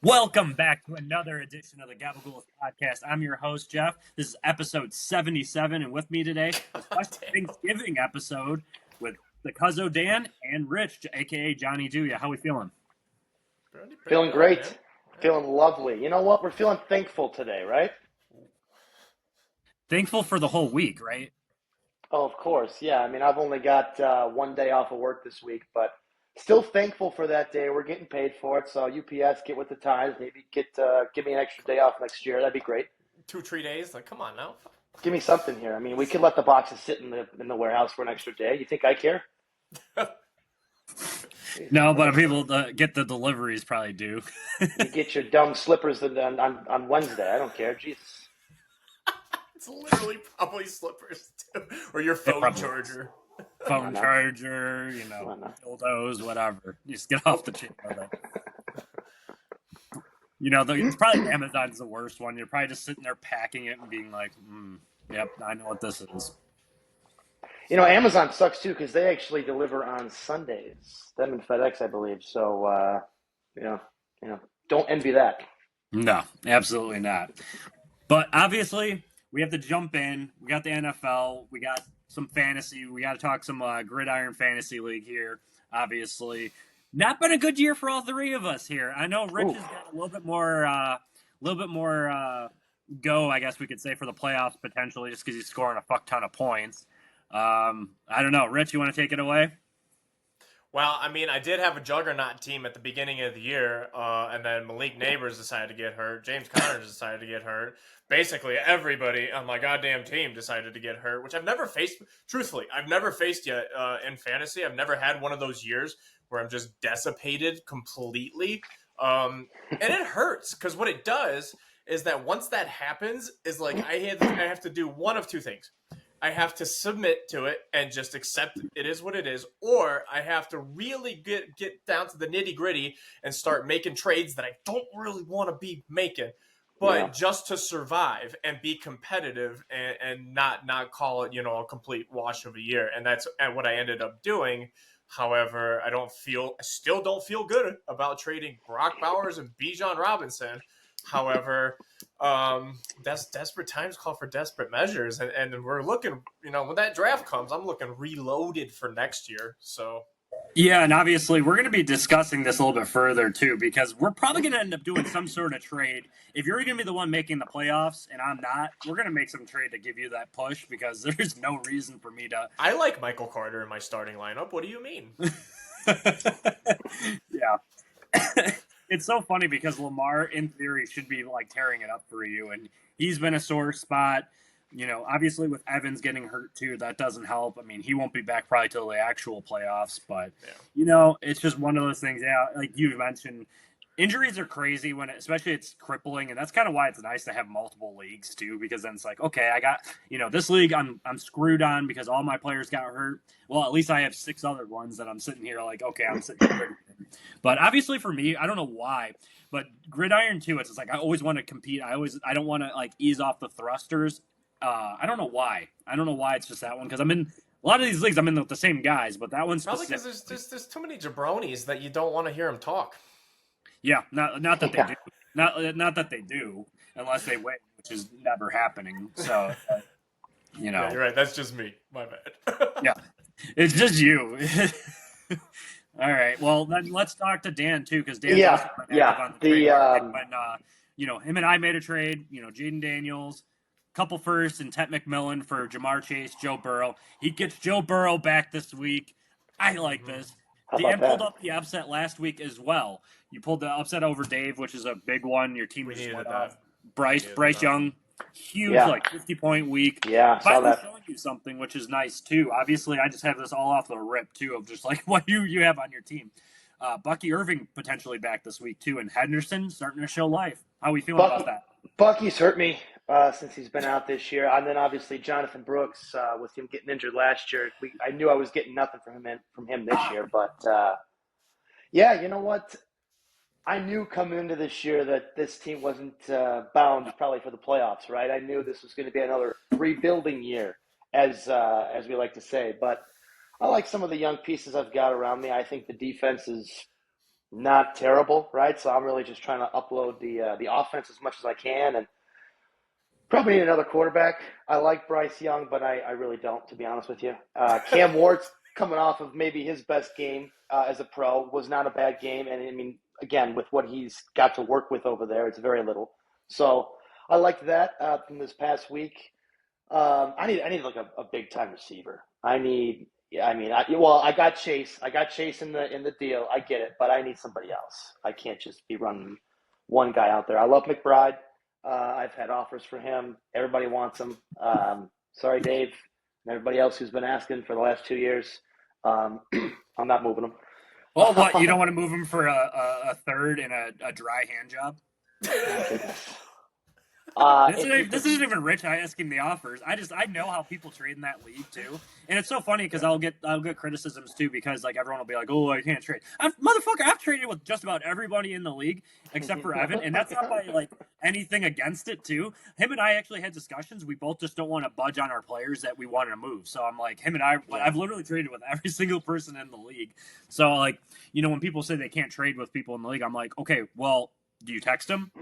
Welcome back to another edition of the Gabagools Podcast. I'm your host, Jeff. This is episode 77, and with me today, a special Thanksgiving episode with the Cuzzo Dan and Rich, aka Johnny Julia. How we feeling? Feeling great. Man. Feeling lovely. You know what? We're feeling thankful today, right? Thankful for the whole week, right? Oh, of course. Yeah. I mean, I've only got 1 day off of work this week, but still thankful for that day. We're getting paid for it. So UPS, get with the times. Maybe give me an extra day off next year. That'd be great. 2-3 days? Like, come on now. Give me something here. I mean, we could let the boxes sit in the warehouse for an extra day. You think I care? No, but people that get the deliveries probably do. You get your dumb slippers on Wednesday. I don't care. Jesus. It's literally probably slippers, too. Or your phone charger. Phone charger, dildos, whatever. You just get off the chain with it. It's probably Amazon's the worst one. You're probably just sitting there packing it and being like, yep, I know what this is. Amazon sucks too because they actually deliver on Sundays. Them and FedEx, I believe. So, don't envy that. No, absolutely not. But obviously, we have to jump in. We got the NFL. We got some fantasy. We got to talk some Gridiron Fantasy League here. Obviously, not been a good year for all three of us here. I know Rich has got a little bit more go, I guess we could say, for the playoffs potentially, just because he's scoring a fuck ton of points. I don't know. Rich, you want to take it away? Well, I mean, I did have a juggernaut team at the beginning of the year, and then Malik Neighbors decided to get hurt. James Connors decided to get hurt. Basically, everybody on my goddamn team decided to get hurt, which I've never faced. Truthfully, I've never faced yet in fantasy. I've never had one of those years where I'm just dissipated completely. And it hurts because what it does is that once that happens, is like I have to do one of two things. I have to submit to it and just accept it is what it is, or I have to really get down to the nitty gritty and start making trades that I don't really want to be making, but just to survive and be competitive and not call it, a complete wash of a year. And that's what I ended up doing. However, I still don't feel good about trading Brock Bowers and Bijan Robinson. However, that's desperate times call for desperate measures, and we're looking, when that draft comes, I'm looking reloaded for next year. So, yeah, and obviously we're going to be discussing this a little bit further too, because we're probably going to end up doing some sort of trade. If you're going to be the one making the playoffs and I'm not, we're going to make some trade to give you that push because there's no reason for me to. I like Michael Carter in my starting lineup. What do you mean? Yeah. It's so funny because Lamar, in theory, should be like tearing it up for you, and he's been a sore spot. Obviously with Evans getting hurt too, that doesn't help. I mean, he won't be back probably till the actual playoffs, but it's just one of those things. Yeah, like you mentioned, injuries are crazy especially it's crippling, and that's kind of why it's nice to have multiple leagues too, because then it's like, okay, I got this league I'm screwed on because all my players got hurt. Well, at least I have 6 other ones that I'm sitting here like, okay, I'm sitting here. But obviously for me, I don't know why, but Gridiron too, it's like I always want to compete. I don't want to like ease off the thrusters. I don't know why. It's just that one because I'm in a lot of these leagues. I'm in with the same guys, but that one's probably because there's too many jabronis that you don't want to hear them talk. Yeah, not that they do. Not that they do, unless they win, which is never happening. So, Yeah, you're right. That's just me. My bad. Yeah, it's just you. All right. Well, then let's talk to Dan too, because Dan. Him and I made a trade. Jaden Daniels, couple firsts, and Tet McMillan for Jamar Chase, Joe Burrow. He gets Joe Burrow back this week. I like this. Dan pulled up the upset last week as well. You pulled the upset over Dave, which is a big one. Your team just went off. Bryce Young, huge, 50-point week. Yeah, finally showing you something, which is nice too. Obviously, I just have this all off the rip too of just like what you have on your team. Bucky Irving potentially back this week too, and Henderson starting to show life. How are we feeling about that? Bucky's hurt me since he's been out this year, and then obviously Jonathan Brooks with him getting injured last year. I knew I was getting nothing from him this year, but you know what? I knew coming into this year that this team wasn't bound probably for the playoffs, right? I knew this was going to be another rebuilding year, as we like to say. But I like some of the young pieces I've got around me. I think the defense is not terrible, right? So I'm really just trying to upload the offense as much as I can, and probably need another quarterback. I like Bryce Young, but I really don't, to be honest with you. Cam Ward's coming off of maybe his best game as a pro. Was not a bad game, and I mean, again, with what he's got to work with over there, it's very little. So I liked that from this past week. I need like a big time receiver. I got Chase. I got Chase in the deal. I get it, but I need somebody else. I can't just be running one guy out there. I love McBride. I've had offers for him. Everybody wants him. Sorry, Dave, and everybody else who's been asking for the last 2 years. I'm not moving him. Well, what, you don't want to move him for a third and a dry hand job? This isn't even Rich asking the offers. I know how people trade in that league too, and it's so funny because I'll get criticisms too because like everyone will be like, "Oh, I can't trade." I've traded with just about everybody in the league except for Evan, and that's not by like anything against it too. Him and I actually had discussions. We both just don't want to budge on our players that we want to move. So I'm like, him and I've literally traded with every single person in the league. So like, when people say they can't trade with people in the league, I'm like, okay, well, do you text them?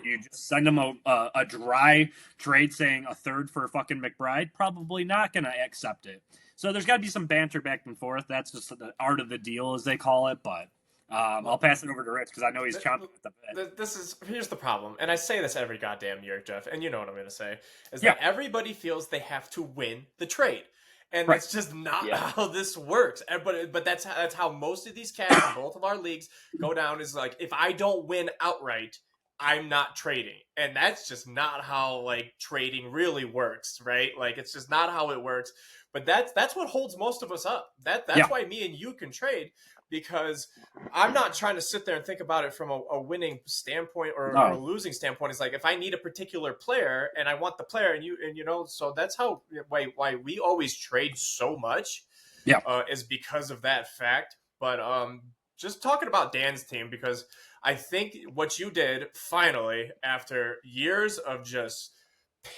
You just send them a dry trade saying a third for fucking McBride? Probably not going to accept it. So there's got to be some banter back and forth. That's just the art of the deal, as they call it. But I'll pass it over to Rich because I know he's chomping at the bit. Here's the problem, and I say this every goddamn year, Jeff, and you know what I'm going to say, is that everybody feels they have to win the trade. And that's just not how this works. But that's how most of these cats in both of our leagues go down, is like, if I don't win outright, I'm not trading. And that's just not how like trading really works, right? Like, it's just not how it works. But that's what holds most of us up. That's why me and you can trade, because I'm not trying to sit there and think about it from a winning standpoint or a losing standpoint. It's like, if I need a particular player and I want the player, so that's why we always trade so much. Is because of that fact. But just talking about Dan's team, because I think what you did finally, after years of just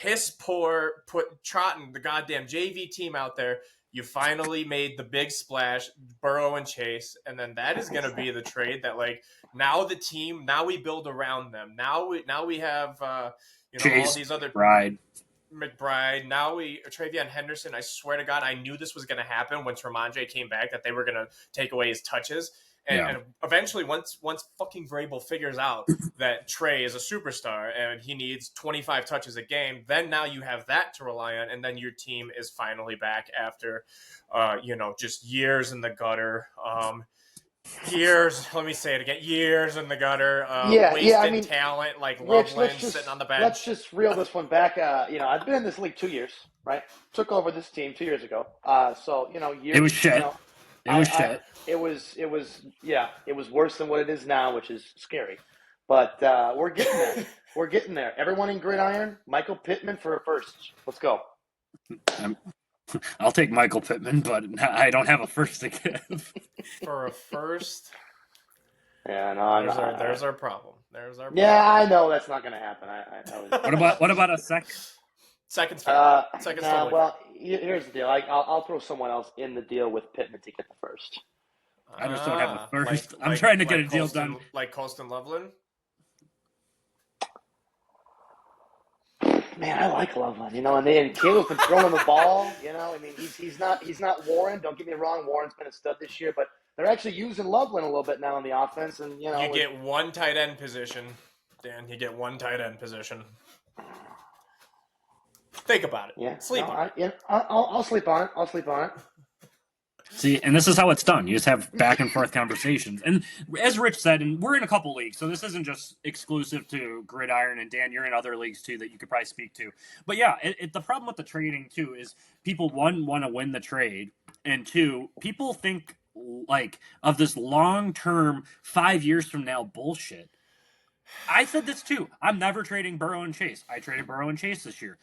piss poor, trotting the goddamn JV team out there, you finally made the big splash, Burrow and Chase, and then that is going to be the trade that, like, now we build around them. Now we have Chase, all these other McBride. Now Travion Henderson. I swear to God, I knew this was going to happen when Tremondre came back, that they were going to take away his touches. And eventually, once fucking Vrabel figures out that Trey is a superstar and he needs 25 touches a game, then now you have that to rely on, and then your team is finally back after, just years in the gutter. Let me say it again, years in the gutter. Wasted talent like Loveland sitting on the bench. Let's just reel this one back. I've been in this league 2 years, right? Took over this team 2 years ago. Years. It was shit. It was worse than what it is now, which is scary. But we're getting there. We're getting there. Everyone in Gridiron, Michael Pittman for a first. Let's go. I'll take Michael Pittman, but I don't have a first to give. For a first? Yeah, no, there's our problem. Yeah, I know that's not going to happen. What about a second? Second's fair. Second's totally well, here's the deal. I'll throw someone else in the deal with Pittman to get the first. I just don't have a first. I'm trying to get a deal done. Like Colston Loveland? Man, I like Loveland, and Caleb's been throwing the ball, he's not Warren. Don't get me wrong, Warren's been a stud this year, but they're actually using Loveland a little bit now on the offense, and you get one tight end position, Dan. You get one tight end position. Think about it. Yeah, sleep on it. I'll sleep on it. I'll sleep on it. See, and this is how it's done. You just have back and forth conversations. And as Rich said, and we're in a couple leagues, so this isn't just exclusive to Gridiron. And Dan, you're in other leagues too that you could probably speak to. But yeah, the problem with the trading too is people, one, want to win the trade, and two, people think like of this long-term 5 years from now bullshit. I said this too. I'm never trading Burrow and Chase. I traded Burrow and Chase this year.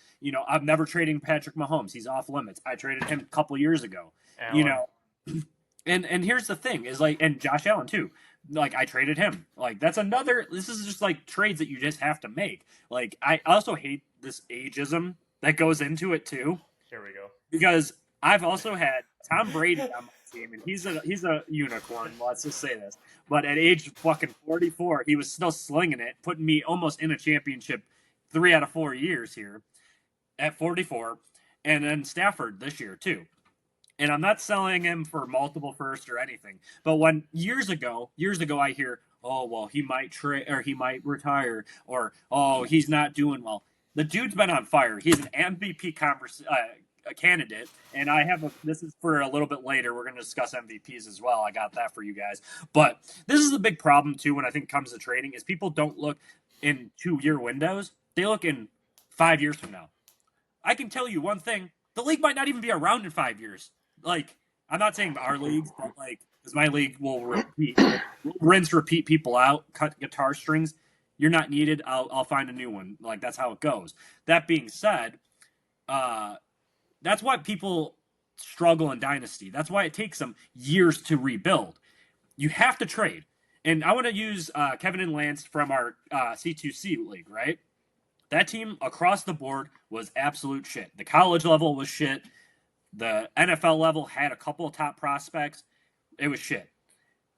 I'm never trading Patrick Mahomes. He's off limits. I traded him a couple years ago. Allen. And here's the thing is like, and Josh Allen too. Like, I traded him. Like, this is just like trades that you just have to make. Like, I also hate this ageism that goes into it too. Here we go. Because I've also had Tom Brady on my team, and he's a unicorn. Let's just say this. But at age fucking 44, he was still slinging it, putting me almost in a championship 3 out of 4 years here at 44, and then Stafford this year too. And I'm not selling him for multiple first or anything. But when years ago, I hear, oh well, he might trade or he might retire, or oh he's not doing well. The dude's been on fire. He's an MVP a candidate, and I have this is for a little bit later. We're going to discuss MVPs as well. I got that for you guys. But this is the big problem too when I think it comes to trading is people don't look in 2-year windows. They look in 5 years from now. I can tell you one thing: the league might not even be around in 5 years. Like, I'm not saying our leagues, but like, because my league will repeat people out, cut guitar strings. You're not needed. I'll find a new one. Like, that's how it goes. That being said, that's why people struggle in Dynasty. That's why it takes them years to rebuild. You have to trade. And I want to use Kevin and Lance from our C2C league, right? That team across the board was absolute shit. The college level was shit. The NFL level had a couple of top prospects. It was shit.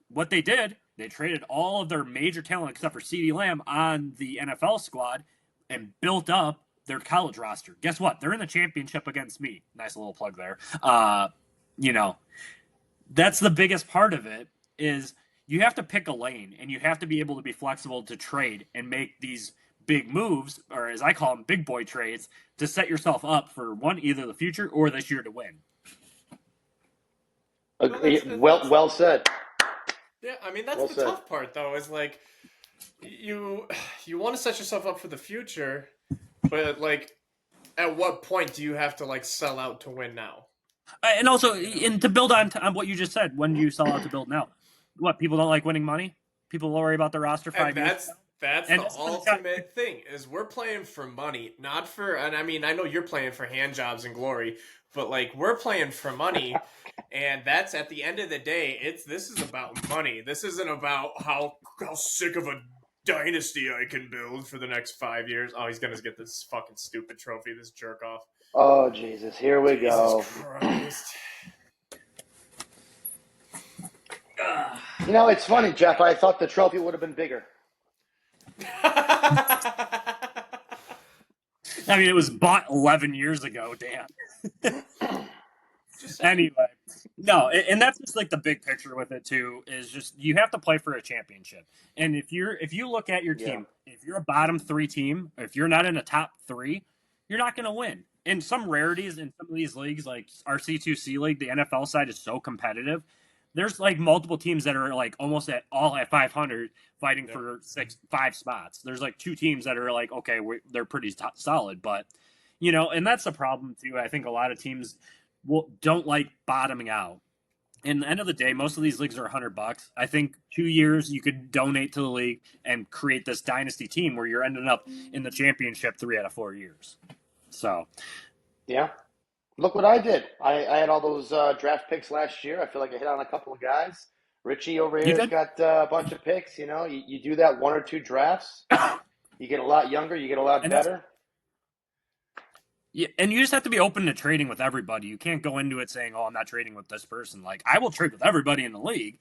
What they did, they traded all of their major talent except for CeeDee Lamb on the NFL squad and built up their college roster. Guess what? They're in the championship against me. Nice little plug there. That's the biggest part of it is you have to pick a lane and you have to be able to be flexible to trade and make these big moves, or as I call them, big boy trades, to set yourself up for either the future or this year to win. Well said. Yeah, I mean that's the tough part though. Is like you want to set yourself up for the future, but like at what point do you have to like sell out to win now? And also, to build on what you just said, when do you sell out to build now? What, people don't like winning money? People worry about their roster 5 years. That's the ultimate thing, is we're playing for money, not for, and I mean, I know you're playing for hand jobs and glory, but like we're playing for money, and that's at the end of the day, this is about money. This isn't about how sick of a dynasty I can build for the next 5 years. Oh, he's gonna get this fucking stupid trophy, this jerk off. Oh Jesus, here we go. Christ. You know, it's funny, Jeff. I thought the trophy would have been bigger. I mean, it was bought 11 years ago. Damn. Anyway, no, and that's just like the big picture with it too. Is just you have to play for a championship, and if you look at your team, if you're a bottom 3 team, if you're not in a top 3, you're not going to win. And some rarities in some of these leagues, like our C2C league, the NFL side is so competitive. There's like multiple teams that are like almost at 500 fighting for 5 spots. There's like 2 teams that are like, okay, they're pretty solid, but and that's the problem too. I think a lot of teams don't like bottoming out. In the end of the day, most of these leagues are $100. I think 2 years you could donate to the league and create this dynasty team where you're ending up in the championship 3 out of 4 years. So, yeah. Look what I did. I had all those draft picks last year. I feel like I hit on a couple of guys. Richie over here has got a bunch of picks. You do that 1 or 2 drafts. You get a lot younger. You get a lot better. Yeah, and you just have to be open to trading with everybody. You can't go into it saying, oh, I'm not trading with this person. Like, I will trade with everybody in the league,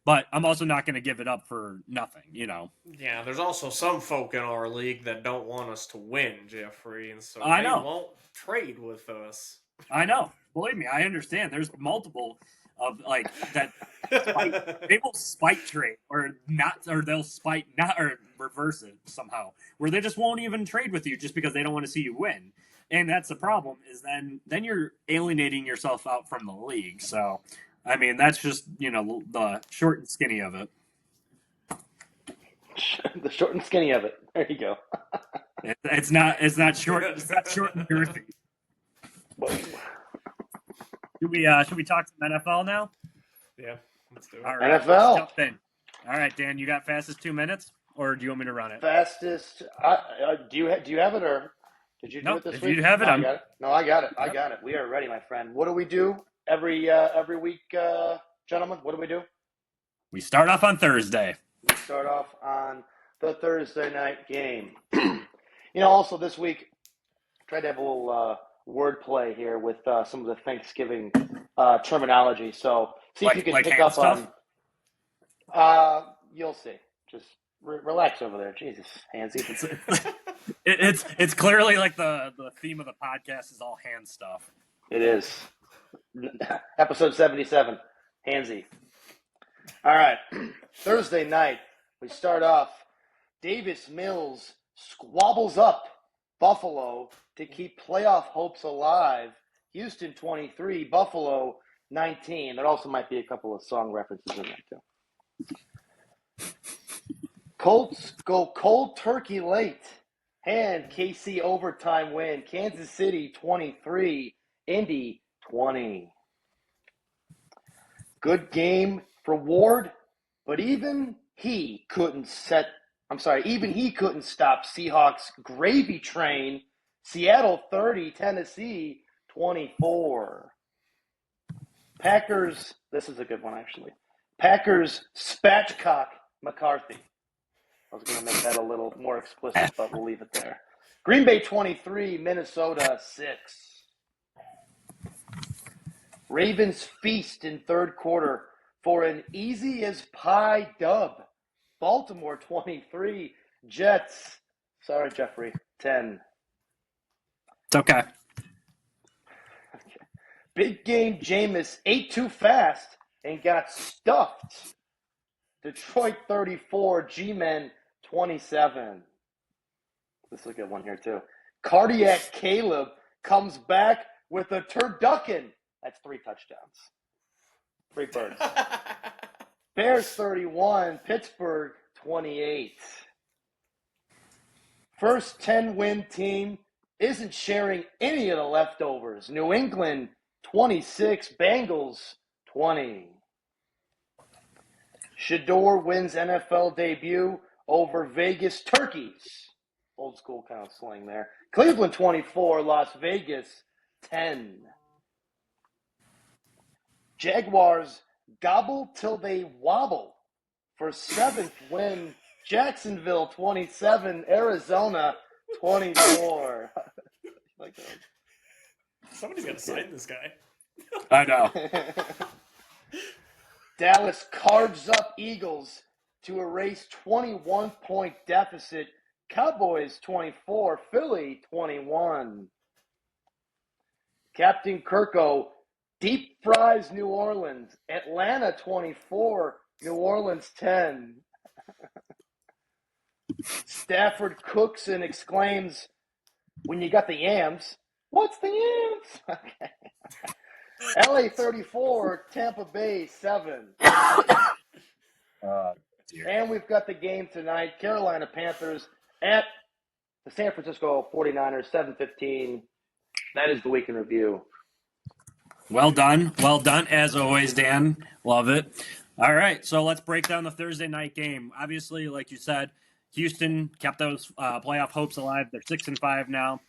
but I'm also not going to give it up for nothing, Yeah, there's also some folk in our league that don't want us to win, Jeffrey, and so they won't trade with us. I know. Believe me, I understand. There's multiple of like that. They will spite trade or they'll spite not or reverse it somehow, where they just won't even trade with you just because they don't want to see you win. And that's the problem. Is then you're alienating yourself out from the league. So, I mean, that's just the short and skinny of it. The short and skinny of it. There you go. It's not short. It's not short and girthy. Should we talk some NFL now? Yeah, let's do it. All right, NFL. Jump in. All right, Dan, you got fastest 2 minutes, or do you want me to run it? Fastest. Do you have it, or did you do it this week? If you have it, I got it. No, I got it. I got it. We are ready, my friend. What do we do every week, gentlemen? What do we do? We start off on Thursday. We start off on the Thursday night game. Also this week, tried to have a little wordplay here with some of the Thanksgiving terminology. So See if you can like pick hand up stuff? on. You'll see. Just relax over there. Jesus, Hansy. It's clearly like the theme of the podcast is all hand stuff. It is. Episode 77, Hansy. All right. Thursday night, we start off. Davis Mills squabbles up Buffalo to keep playoff hopes alive. Houston 23, Buffalo 19. There also might be a couple of song references in there, too. Colts go cold turkey late. And KC overtime win. Kansas City 23, Indy 20. Good game for Ward, but even he couldn't stop Seahawks gravy train. Seattle 30, Tennessee 24. Packers, this is a good one actually. Packers spatchcock McCarthy. I was going to make that a little more explicit, but we'll leave it there. Green Bay 23, Minnesota 6. Ravens feast in third quarter for an easy as pie dub. Baltimore 23, Jets. Sorry, Jeffrey, 10. It's okay. Big game Jameis ate too fast and got stuffed. Detroit 34, G-Men 27. This is a good one here, too. Cardiac Caleb comes back with a turducken. That's 3 touchdowns. 3 birds. Bears 31, Pittsburgh 28. First 10-win team isn't sharing any of the leftovers. New England 26, Bengals 20. Shador wins NFL debut over Vegas Turkeys. Old school kind of slang there. Cleveland 24, Las Vegas 10. Jaguars gobble till they wobble for 7th win. Jacksonville 27, Arizona 24. Like that. Somebody's got to sign this guy. I know. Dallas carves up Eagles to erase 21-point deficit. Cowboys 24, Philly 21. Captain Kirko deep fries New Orleans. Atlanta 24, New Orleans 10. Stafford cooks and exclaims, when you got the yams, what's the yams? Okay. LA 34, Tampa Bay 7. And we've got the game tonight, Carolina Panthers at the San Francisco 49ers, 7:15. That is the week in review. Well done. Well done, as always, Dan. Love it. All right, so let's break down the Thursday night game. Obviously, like you said, Houston kept those playoff hopes alive. They're 6-5 now.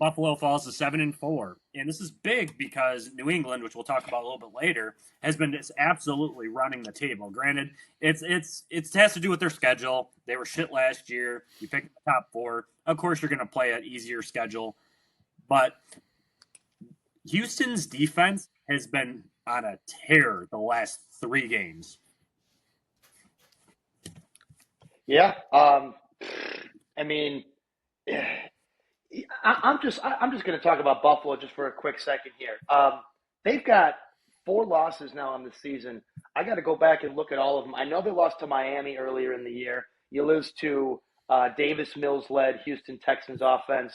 Buffalo falls to 7-4, and this is big because New England, which we'll talk about a little bit later, has been just absolutely running the table. Granted, it has to do with their schedule. They were shit last year. You picked the top 4. Of course, you're going to play an easier schedule, but Houston's defense has been on a tear the last 3 games. Yeah, I mean, I'm just going to talk about Buffalo just for a quick second here. They've got 4 losses now on the season. I got to go back and look at all of them. I know they lost to Miami earlier in the year. You lose to Davis Mills-led Houston Texans offense.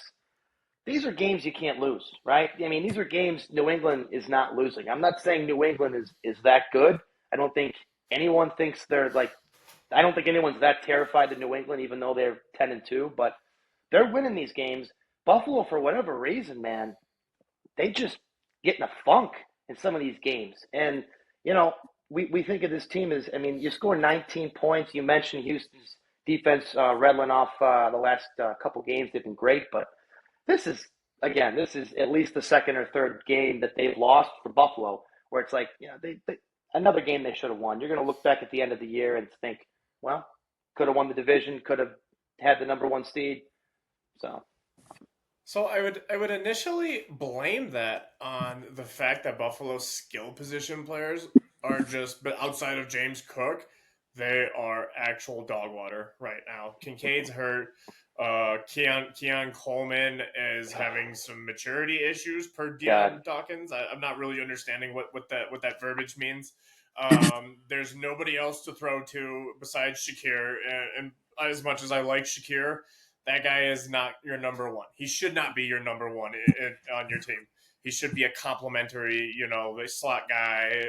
These are games you can't lose, right? I mean, these are games New England is not losing. I'm not saying New England is that good. I don't think anyone thinks they're like – I don't think anyone's that terrified of New England, even though they're 10-2. But they're winning these games. Buffalo, for whatever reason, man, they just get in a funk in some of these games. And, you know, we think of this team as – I mean, you score 19 points. You mentioned Houston's defense rattling off the last couple games. They've been great, but – this is at least the second or third game that they've lost for Buffalo, where it's like, you know, they another game they should have won. You're going to look back at the end of the year and think, well, could have won the division, could have had the number 1 seed. So I would initially blame that on the fact that Buffalo's skill position players are just, but outside of James Cook, they are actual dog water right now. Kincaid's hurt. Keon Coleman is having some maturity issues per God, Deion Dawkins. I'm not really understanding what that verbiage means. There's nobody else to throw to besides Shakir, and as much as I like Shakir, that guy is not your number one. He should not be your number one on your team. He should be a complimentary, the slot guy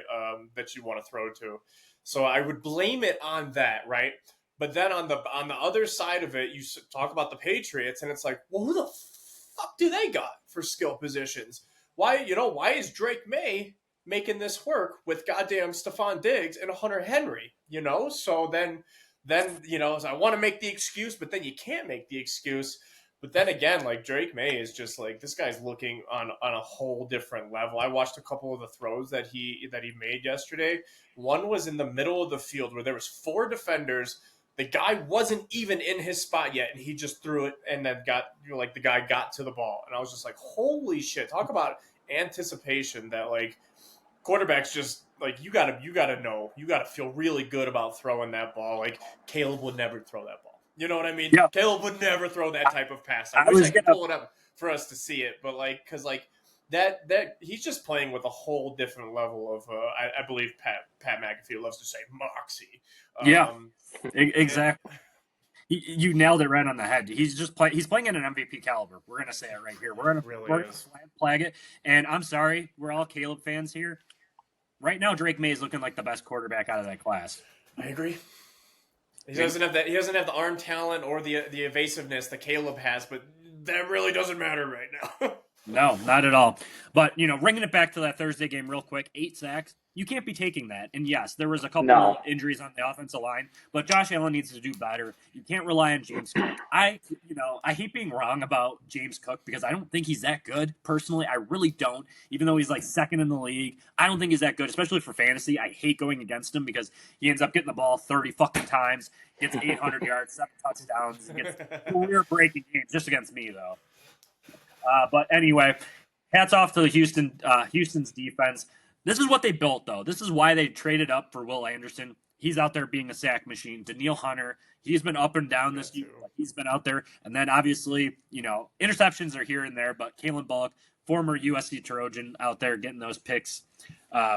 that you want to throw to. So I would blame it on that, right? But then on the other side of it, you talk about the Patriots, and it's like, well, who the fuck do they got for skill positions? Why is Drake May making this work with goddamn Stephon Diggs and Hunter Henry? So then I want to make the excuse, but then you can't make the excuse. But then again, like Drake May is just like, this guy's looking on a whole different level. I watched a couple of the throws that he made yesterday. One was in the middle of the field where there was 4 defenders. The guy wasn't even in his spot yet, and he just threw it and then the guy got to the ball. And I was just like, holy shit. Talk about anticipation that like quarterbacks just like you gotta know, you gotta feel really good about throwing that ball. Like Caleb would never throw that ball. You know what I mean? Yeah. Caleb would never throw that type of pass. I I wish was I could gonna pull it up for us to see it, but like because like that he's just playing with a whole different level of I believe Pat McAfee loves to say moxie. yeah, Um, exactly. You nailed it right on the head. He's playing at an MVP caliber. We're gonna say it right here. We're gonna flag it. And I'm sorry, we're all Caleb fans here. Right now, Drake May is looking like the best quarterback out of that class. I agree. He doesn't have that. He doesn't have the arm talent or the evasiveness that Caleb has, but that really doesn't matter right now. No, not at all. But, bringing it back to that Thursday game real quick, 8 sacks. You can't be taking that. And yes, there was a couple no. of injuries on the offensive line, but Josh Allen needs to do better. You can't rely on James Cook. I hate being wrong about James Cook because I don't think he's that good. Personally, I really don't. Even though he's like second in the league, I don't think he's that good, especially for fantasy. I hate going against him because he ends up getting the ball 30 fucking times, gets 800 yards, 7 touchdowns, and gets career-breaking games just against me, though. But anyway, hats off to the Houston's defense. This is what they built, though. This is why they traded up for Will Anderson. He's out there being a sack machine. Daniil Hunter, he's been up and down this year. He's been out there. And then, obviously, interceptions are here and there. But Kalen Bullock, former USC Trojan, out there getting those picks.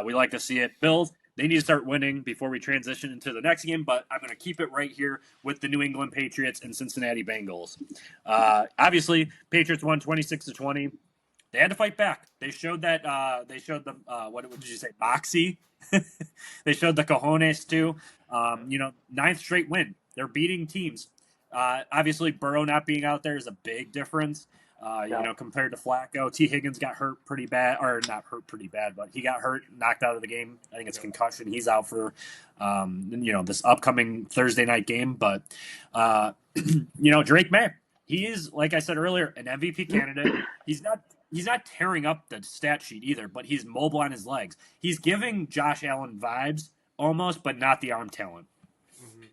We like to see it. Bills, they need to start winning before we transition into the next game. But I'm going to keep it right here with the New England Patriots and Cincinnati Bengals. Obviously, Patriots won 26-20. They had to fight back. They showed that. They showed the what did you say? Moxie. They showed the cojones too. 9th straight win. They're beating teams. Obviously, Burrow not being out there is a big difference. Compared to Flacco. T. Higgins got hurt pretty bad, or not hurt pretty bad, but he got hurt, knocked out of the game. I think it's concussion. He's out for, this upcoming Thursday night game. But, Drake May, he is, like I said earlier, an MVP candidate. He's not tearing up the stat sheet either, but he's mobile on his legs. He's giving Josh Allen vibes almost, but not the arm talent. Mm-hmm.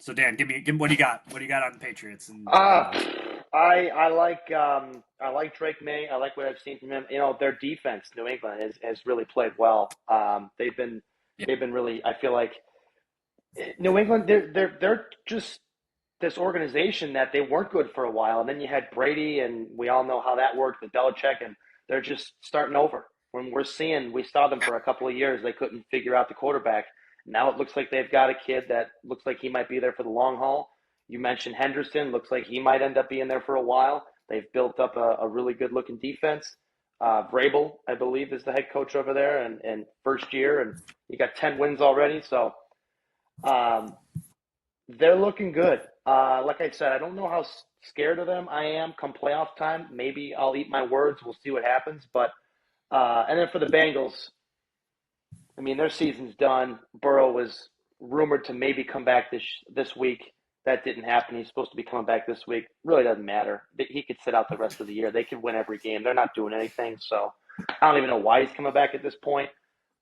So Dan, give me what do you got? What do you got on the Patriots? And I like Drake May. I like what I've seen from him. Their defense, New England, has really played well. They've been really. I feel like New England, they're just this organization that they weren't good for a while, and then you had Brady, and we all know how that worked with Belichick, and they're just starting over. When we saw them for a couple of years, they couldn't figure out the quarterback. Now it looks like they've got a kid that looks like he might be there for the long haul. You mentioned Henderson. Looks like he might end up being there for a while. They've built up a really good-looking defense. Vrabel, I believe, is the head coach over there, and first year, and he got 10 wins already. So they're looking good. Like I said, I don't know how scared of them I am come playoff time. Maybe I'll eat my words. We'll see what happens. But and then for the Bengals, I mean, their season's done. Burrow was rumored to maybe come back this week. That didn't happen. He's supposed to be coming back this week. Really doesn't matter. He could sit out the rest of the year. They could win every game. They're not doing anything. So I don't even know why he's coming back at this point.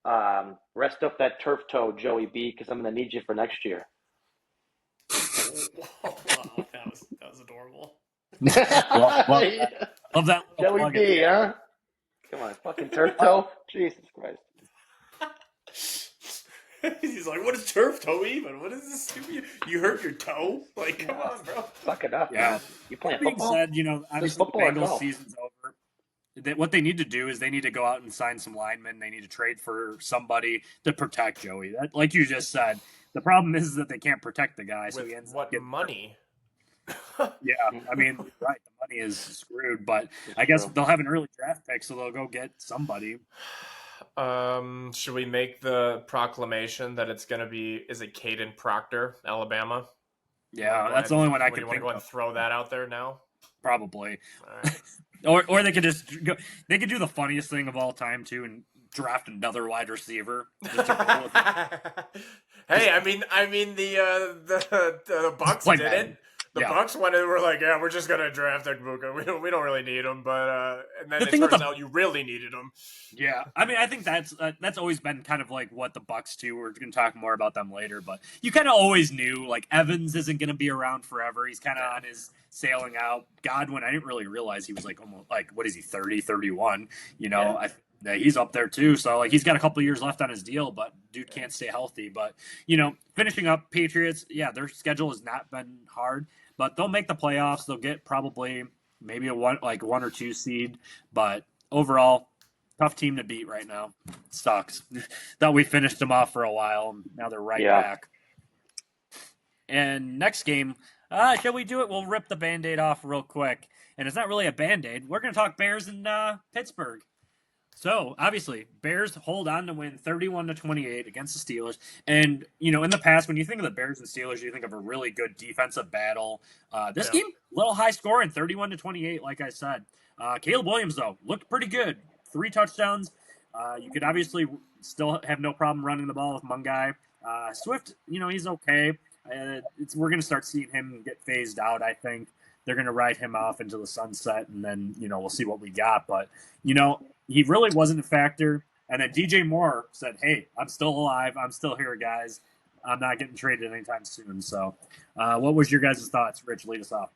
Rest up that turf toe, Joey B, because I'm going to need you for next year. Wow, that was adorable. Love that little Joey plug. B, huh? Come on, fucking turf toe. Jesus Christ. He's like, what is turf toe even? What is this? You hurt your toe? Like, come on, bro. Suck it up, Yeah. man. You playing That being football? said, obviously the football or Bengals golf? season's over. What they need to do is they need to go out and sign some linemen. They need to trade for somebody to protect Joey. That, like you just said, the problem is that they can't protect the guy. So With he ends what up getting money? Yeah, I mean, right. The money is screwed, but I guess they'll have an early draft pick, so they'll go get somebody. Should we make the proclamation that it's going to be, is it Caden Proctor, Alabama? Yeah, that's the only one I can think of. You want to go and throw that out there now? Probably. All right. Or they could just go, they could do the funniest thing of all time, too, and draft another wide receiver. Just to go with it. Hey, I mean the Bucks Like did it. The Bucks went and were like, yeah, we're just gonna draft Ekbuka. We don't really need him, but and then it turns out you really needed him. Yeah, I mean, I think that's always been kind of like what the Bucks do. We're going to talk more about them later, but you kind of always knew like Evans isn't going to be around forever. He's kind of on his sailing out. Godwin, I didn't really realize he was like almost like what is he 30, 31? He's up there too. So like he's got a couple years left on his deal, but dude can't stay healthy. But finishing up Patriots, their schedule has not been hard, but they'll make the playoffs. They'll get probably maybe a one or two seed, but overall, tough team to beat right now. It sucks. Thought we finished them off for a while, and now they're right back. And next game, shall we do it? We'll rip the Band-Aid off real quick. And it's not really a Band-Aid. We're going to talk Bears and Pittsburgh. So, obviously, Bears hold on to win 31-28 against the Steelers. And, in the past, when you think of the Bears and Steelers, you think of a really good defensive battle. This game, a little high scoring, 31-28, like I said. Caleb Williams, though, looked pretty good. 3 touchdowns. You could obviously still have no problem running the ball with Mungai. Swift, he's okay. We're going to start seeing him get phased out, I think. They're going to ride him off into the sunset, and then, we'll see what we got. But, he really wasn't a factor. And then DJ Moore said, hey, I'm still alive. I'm still here, guys. I'm not getting traded anytime soon. So what was your guys' thoughts? Rich, lead us off.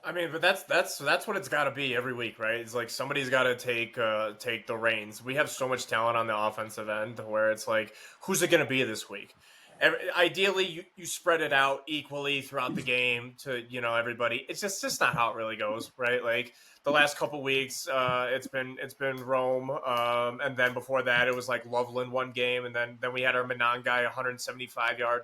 I mean, but that's what it's got to be every week, right? It's like somebody's got to take the reins. We have so much talent on the offensive end where it's like, who's it going to be this week? Ideally, you spread it out equally throughout the game to everybody. It's just not how it really goes, right? Like the last couple weeks, it's been Rome, and then before that it was like Loveland one game, and then we had our Manon guy 175-yard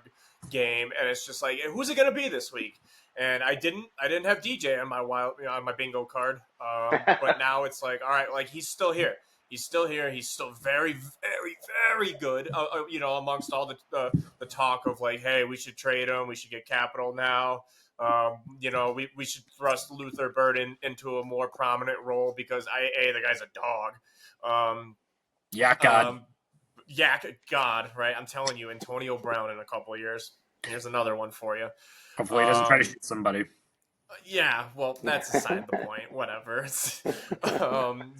game, and it's just like, who's it going to be this week? And I didn't have DJ on my on my bingo card, but now it's like, all right, like he's still here. He's still here. He's still very, very, very good. Amongst all the talk of like, hey, we should trade him. We should get capital now. We should thrust Luther Burden into a more prominent role because the guy's a dog. Yak God, right? I'm telling you, Antonio Brown in a couple of years. Here's another one for you. Hopefully he doesn't try to shoot somebody. Yeah, well, that's aside the point. Whatever.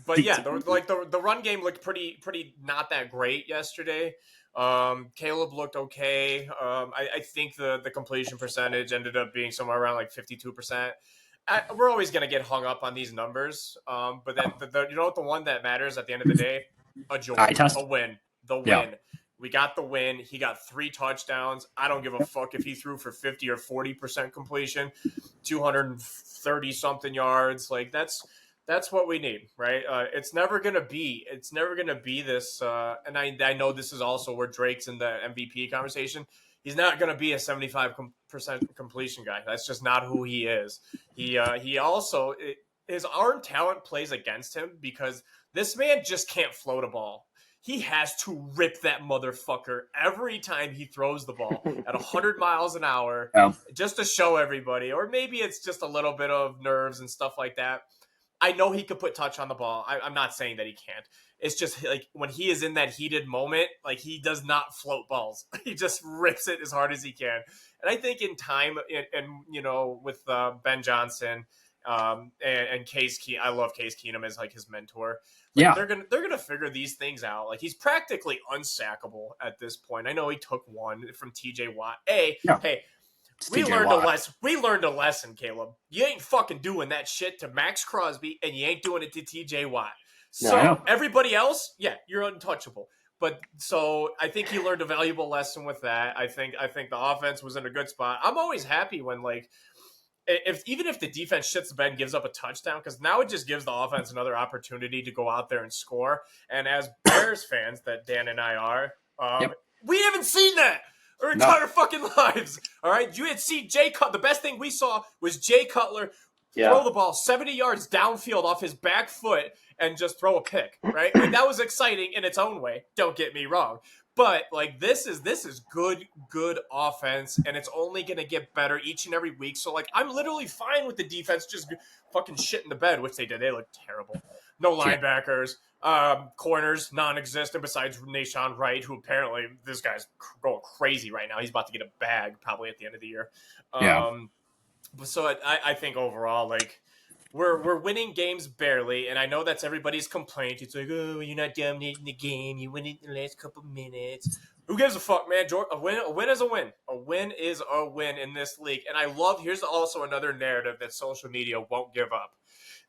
But yeah, the run game looked pretty not that great yesterday. Caleb looked okay. I think the completion percentage ended up being somewhere around like 52%. We're always gonna get hung up on these numbers. But then the one that matters at the end of the day, a win. The win. Yeah. We got the win. He got 3 touchdowns. I don't give a fuck if he threw for 50 or 40% completion, 230 something yards. Like that's what we need, right? It's never gonna be this. And I know this is also where Drake's in the MVP conversation. He's not gonna be a 75% completion guy. That's just not who he is. He also his arm talent plays against him because this man just can't float a ball. He has to rip that motherfucker every time he throws the ball at 100 miles an hour just to show everybody. Or maybe it's just a little bit of nerves and stuff like that. I know he could put touch on the ball. I'm not saying that he can't. It's just like when he is in that heated moment, like he does not float balls. He just rips it as hard as he can. And I think in time, and with Ben Johnson and Case Keenum, I love Case Keenum as like his mentor. Like, they're gonna figure these things out. Like he's practically unsackable at this point. I know he took one from TJ Watt. Hey, It's We TJ learned Watt. a lesson. We learned a lesson, Caleb. You ain't fucking doing that shit to Max Crosby, and you ain't doing it to TJ Watt. So No. everybody else, yeah, you're untouchable. But so I think he learned a valuable lesson with that. I think the offense was in a good spot. I'm always happy when like even if the defense shits the bed and gives up a touchdown, because now it just gives the offense another opportunity to go out there and score. And as Bears fans that Dan and I are, we haven't seen that our entire fucking lives. All right, you had seen Jay Cutler. The best thing we saw was Jay Cutler throw the ball 70 yards downfield off his back foot and just throw a pick. Right, like that was exciting in its own way. Don't get me wrong. But like this is good offense, and it's only gonna get better each and every week. So like I'm literally fine with the defense just fucking shit in the bed, which they did. They looked terrible. No linebackers, corners non-existent besides Nashawn Wright, who apparently this guy's going crazy right now. He's about to get a bag probably at the end of the year. So I think overall like. We're winning games barely, and I know that's everybody's complaint. It's like, oh, you're not dominating the game. You win it in the last couple minutes. Who gives a fuck, man? A win is a win. A win is a win in this league. And I love, here's also another narrative that social media won't give up.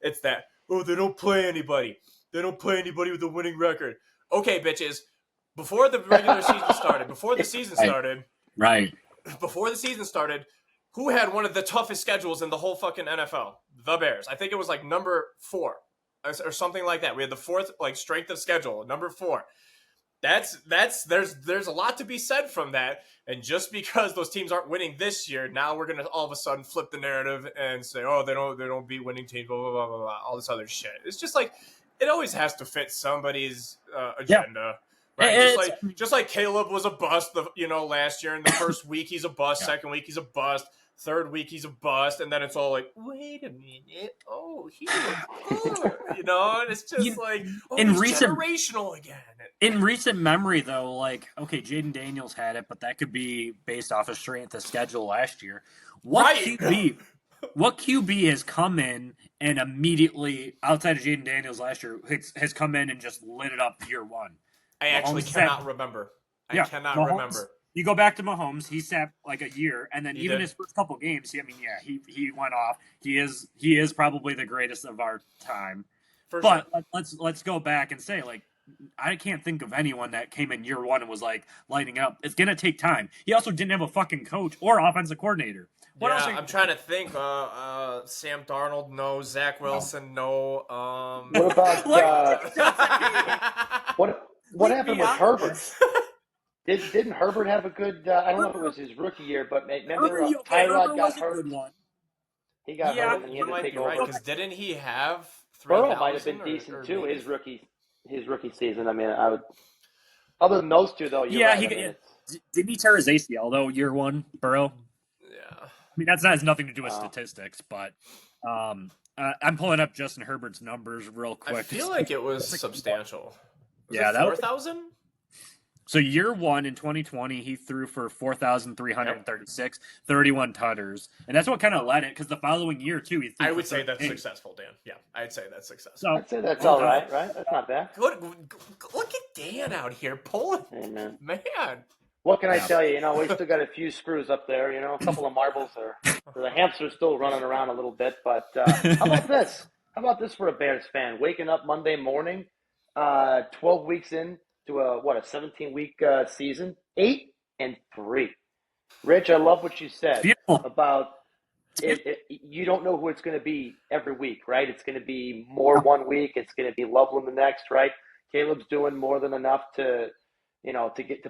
It's that, oh, they don't play anybody. They don't play anybody with a winning record. Okay, bitches. Before the regular season started, before the season started, who had one of the toughest schedules in the whole fucking NFL? The Bears. I think it was like number 4 or something like that. We had the 4th like strength of schedule, number 4. There's a lot to be said from that. And just because those teams aren't winning this year, now we're gonna all of a sudden flip the narrative and say, oh, they don't beat winning teams, blah blah blah blah blah, all this other shit. It's just like it always has to fit somebody's agenda. Right, just like Caleb was a bust, last year. In the first week he's a bust, second week he's a bust, third week he's a bust, and then it's all like, wait a minute, oh, he was good, and it's just like, oh, he's generational again. In recent memory, though, like, okay, Jaden Daniels had it, but that could be based off of strength of schedule last year. What QB has come in and immediately, outside of Jaden Daniels last year, has come in and just lit it up year one? I actually cannot remember. I cannot remember. You go back to Mahomes, he sat like a year, and then his first couple games, he went off. He is probably the greatest of our time. Let's go back and say, like, I can't think of anyone that came in year one and was like lighting up. It's gonna take time. He also didn't have a fucking coach or offensive coordinator. I'm trying to think. Sam Darnold, no. Zach Wilson, no. What about what happened with Herbert? Didn't Herbert have a good? I don't know if it was his rookie year, but remember Tyrod got hurt. He got hurt, and he had to take over. Because didn't he have? Burrow might have been decent too. His rookie season. I mean, I would. Other than those two, though, didn't he tear his ACL though? Year one, Burrow. Yeah. I mean, that has nothing to do with statistics, but I'm pulling up Justin Herbert's numbers real quick. I feel like it was substantial. Was it 4,000? So year one in 2020, he threw for 4,336, 31 tutters. And that's what kind of led it, because the following year, too, he threw I would say that's successful, Dan. Yeah, I'd say that's successful. So, I'd say that's all right? That's not bad. Look at Dan out here pulling. Amen. Man. What can I tell you? We still got a few screws up there, a couple of marbles. The hamster's still running around a little bit. But how about this? How about this for a Bears fan? Waking up Monday morning, 12 weeks in, to a 17-week season, 8-3. Rich, I love what you said about it. You don't know who it's going to be every week, right? It's going to be more one week. It's going to be Loveland the next, right? Caleb's doing more than enough to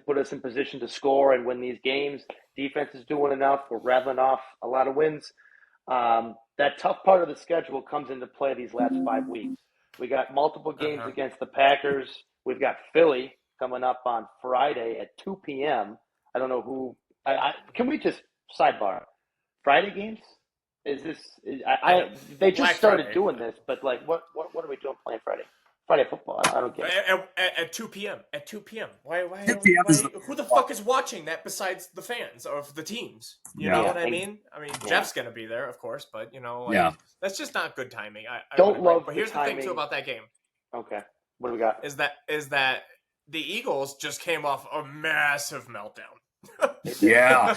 put us in position to score and win these games. Defense is doing enough. We're rattling off a lot of wins. That tough part of the schedule comes into play these last 5 weeks. We got multiple games against the Packers. We've got Philly coming up on Friday at 2 p.m. I don't know who. Can we just sidebar? Friday games? They just started doing this, but like, what are we doing playing Friday? Friday football. I don't get it. At 2 p.m. At 2 p.m. Why 2 p.m. who the fuck is watching that besides the fans of the teams? You know what I mean? I mean, Jeff's going to be there, of course, but, that's just not good timing. But here's the thing, too, about that game. Okay. What do we got? Is that the Eagles just came off a massive meltdown. Yeah.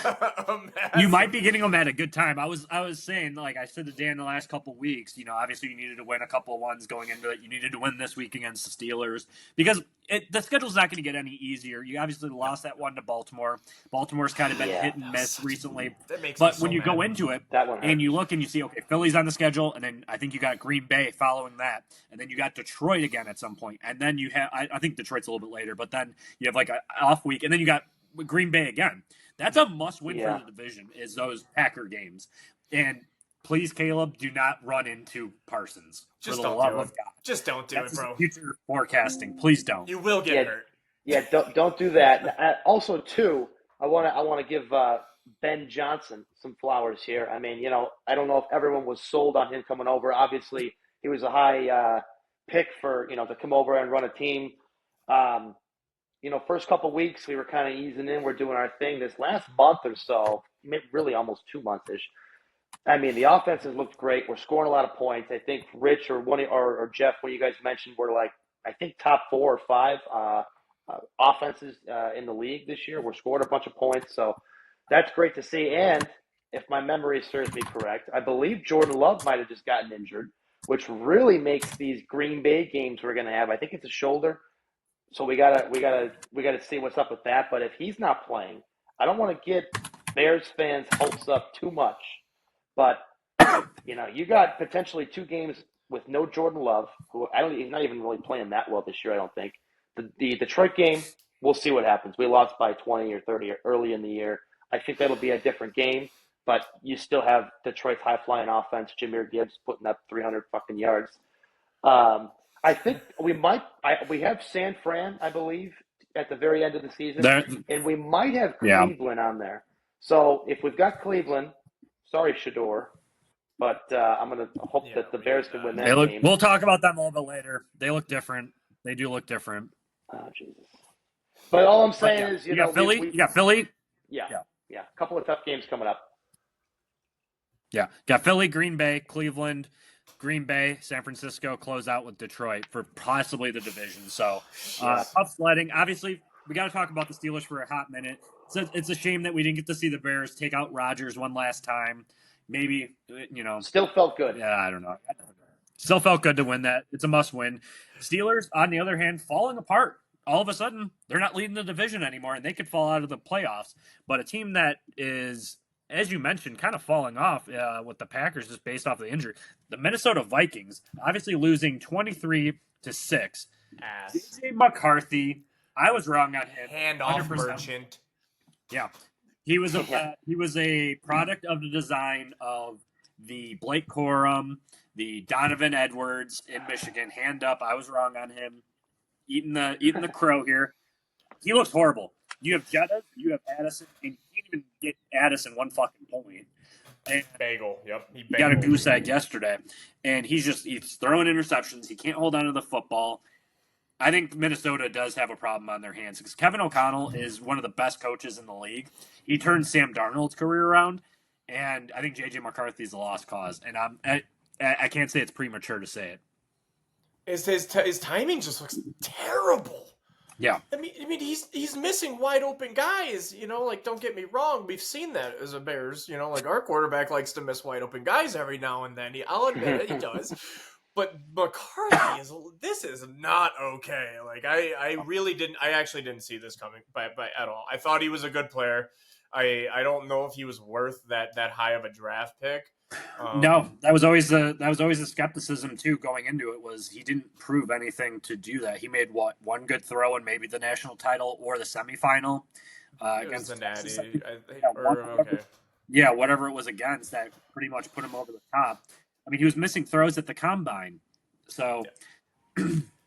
You might be getting them at a good time. I was saying, like I said to Dan the last couple of weeks, obviously you needed to win a couple of ones going into it. You needed to win this week against the Steelers because the schedule's not going to get any easier. You obviously lost that one to Baltimore. Baltimore's kind of been hit and miss recently. But when you go into it and you look and you see, okay, Philly's on the schedule, and then I think you got Green Bay following that, and then you got Detroit again at some point, and then you have I think Detroit's a little bit later, but then you have like an off week, and then you got Green Bay again. That's a must-win for the division, is those Packer games. And please, Caleb, do not run into Parsons. Just for the don't love do it. of God. Just don't do That's it, bro. Future forecasting. Please don't. You will get hurt. Yeah, don't do that. Also, too, I want to give Ben Johnson some flowers here. I mean, I don't know if everyone was sold on him coming over. Obviously, he was a high pick for to come over and run a team. First couple of weeks, we were kind of easing in. We're doing our thing. This last month or so, really almost 2 months-ish, I mean, the offense has looked great. We're scoring a lot of points. I think Rich or Jeff, what you guys mentioned, were like, I think top 4 or 5 offenses in the league this year. We're scoring a bunch of points. So that's great to see. And if my memory serves me correct, I believe Jordan Love might have just gotten injured, which really makes these Green Bay games we're going to have. I think it's a shoulder. So we gotta see what's up with that. But if he's not playing, I don't want to get Bears fans' hopes up too much. But you got potentially 2 games with no Jordan Love, who he's not even really playing that well this year. I don't think the Detroit game. We'll see what happens. We lost by 20 or 30 early in the year. I think that'll be a different game. But you still have Detroit's high flying offense. Jahmyr Gibbs putting up 300 fucking yards. I think we have San Fran, I believe, at the very end of the season, and we might have Cleveland on there. So if we've got Cleveland, sorry, Shador, but I'm going to hope that the Bears can win that game. We'll talk about them a little bit later. They look different. They do look different. Oh, Jesus. But all I'm saying is, you got Philly. You got Philly. Yeah. A couple of tough games coming up. Yeah. Got Philly, Green Bay, Cleveland, Green Bay, San Francisco, close out with Detroit for possibly the division. So tough sledding. Obviously, we got to talk about the Steelers for a hot minute. So it's a shame that we didn't get to see the Bears take out Rodgers one last time. Maybe, Still felt good. Yeah, I don't know. Still felt good to win that. It's a must win. Steelers, on the other hand, falling apart. All of a sudden, they're not leading the division anymore, and they could fall out of the playoffs. But a team that is, as you mentioned, kind of falling off with the Packers just based off the injury. The Minnesota Vikings, obviously losing 23-6. DJ McCarthy, I was wrong on him. Handoff merchant. Yeah. He was a product of the design of the Blake Corum, the Donovan Edwards in Michigan. Hand up, I was wrong on him. Eating the crow here. He looks horrible. You have Jetta, you have Addison, and you can't even get Addison one fucking point. And bagel, yep. He got a goose egg yesterday, and he's throwing interceptions. He can't hold on to the football. I think Minnesota does have a problem on their hands because Kevin O'Connell is one of the best coaches in the league. He turned Sam Darnold's career around, and I think J.J. McCarthy is a lost cause. And I can't say it's premature to say it. His timing just looks terrible. Yeah. I mean, he's missing wide open guys. Don't get me wrong. We've seen that as a Bears. Our quarterback likes to miss wide open guys every now and then. I'll admit it, he does. But McCarthy this is not okay. I actually didn't see this coming by at all. I thought he was a good player. I don't know if he was worth that high of a draft pick. No, that was always the skepticism too going into it was he didn't prove anything to do that. He made one good throw in maybe the national title or the semifinal against the Natty. Whatever it was against that pretty much put him over the top. I mean, he was missing throws at the combine. So,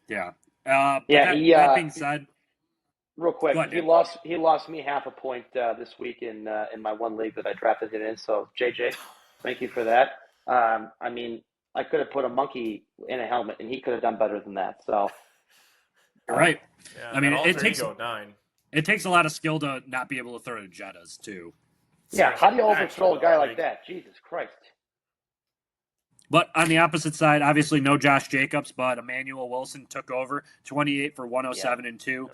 yeah. That being said, real quick, he lost me half a point this week in my one league that I drafted him in. So, JJ, thank you for that. I mean, I could have put a monkey in a helmet, and he could have done better than that. So, right. Yeah, I mean, it takes a lot of skill to not be able to throw to Jettas too. Yeah, how do you overthrow a guy like that? Jesus Christ. But on the opposite side, obviously no Josh Jacobs, but Emmanuel Wilson took over 28 for 107 and 2.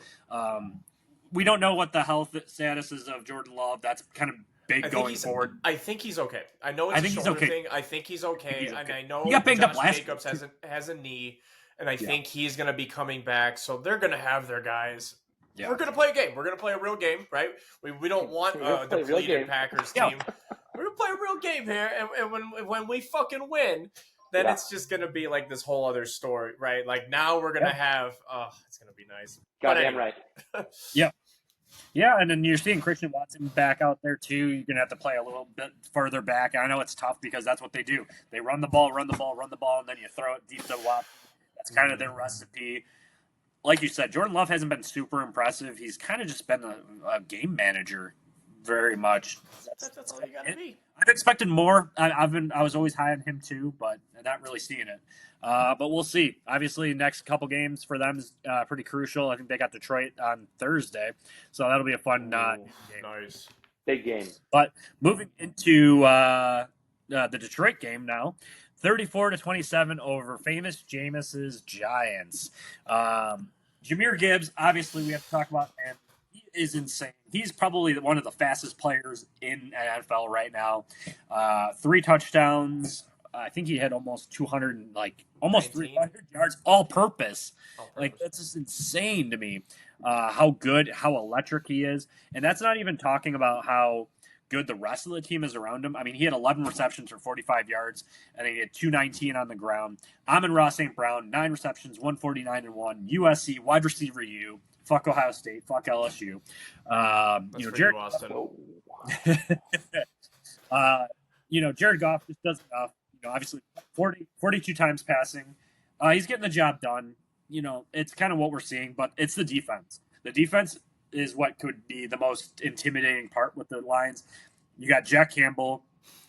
we don't know what the health status is of Jordan Love. That's kind of big going forward. I think he's okay. I know it's a shoulder thing. I think he's okay. And I know he got banged up last Jacobs year. has a knee, and I think he's going to be coming back. So they're going to have their guys. Yeah. We're going to play a game. We're going to play a real game, right? We don't want a depleted Packers team. We're going to play a real game here, and when we fucking win, then it's just going to be like this whole other story, right? Like now we're going to have it's going to be nice. Goddamn right. Yep. Yeah, and then you're seeing Christian Watson back out there too. You're going to have to play a little bit further back. I know it's tough because that's what they do. They run the ball, and then you throw it deep to Watson. That's kind of their recipe. Like you said, Jordan Love hasn't been super impressive. He's kind of just been a game manager very much. That's all you got to be. I've expected more. I was always high on him too, but I'm not really seeing it. But we'll see. Obviously, next couple games for them is pretty crucial. I think they got Detroit on Thursday, so that'll be a fun game. Nice. Big game. But moving into the Detroit game now, 34-27 over famous Jameis's Giants. Jahmyr Gibbs, obviously, we have to talk about him. He is insane. He's probably one of the fastest players in NFL right now. 3 touchdowns. I think he had almost 200, almost 300 yards, all purpose. Like, that's just insane to me. How good, how electric he is. And that's not even talking about how good the rest of the team is around him. I mean, he had 11 receptions for 45 yards, and he had 219 on the ground. Amon-Ra St. Brown, 9 receptions, 149 and 1. USC, wide receiver U. Fuck Ohio State. Fuck LSU. Jared Austin. Jared Goff just does enough. Obviously 42 times passing. He's getting the job done. It's kind of what we're seeing, but it's the defense. The defense is what could be the most intimidating part with the Lions. You got Jack Campbell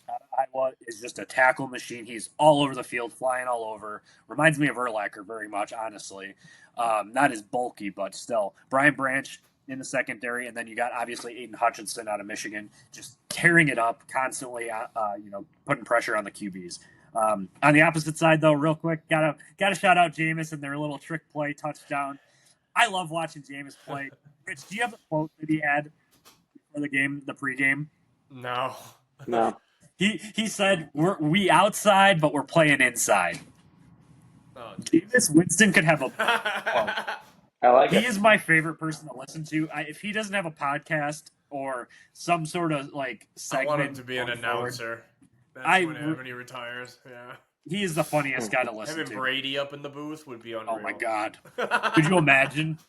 out of Iowa, is just a tackle machine. He's all over the field, flying all over. Reminds me of Urlacher very much, honestly. Not as bulky, but still. Brian Branch in the secondary, and then you got obviously Aiden Hutchinson out of Michigan, just tearing it up constantly. Putting pressure on the QBs. On the opposite side, though, real quick, gotta shout out Jameis and their little trick play touchdown. I love watching Jameis play. Rich, do you have the quote that he had before the game, the pregame? No. He said, "We outside, but we're playing inside." Oh, Jameis Winston could have a. I like it. He is my favorite person to listen to. If he doesn't have a podcast or some sort of segment, I want him to be an announcer. That's when he retires. Yeah. He is the funniest guy to listen to. Him and Brady up in the booth would be unreal. Oh my God! Could you imagine?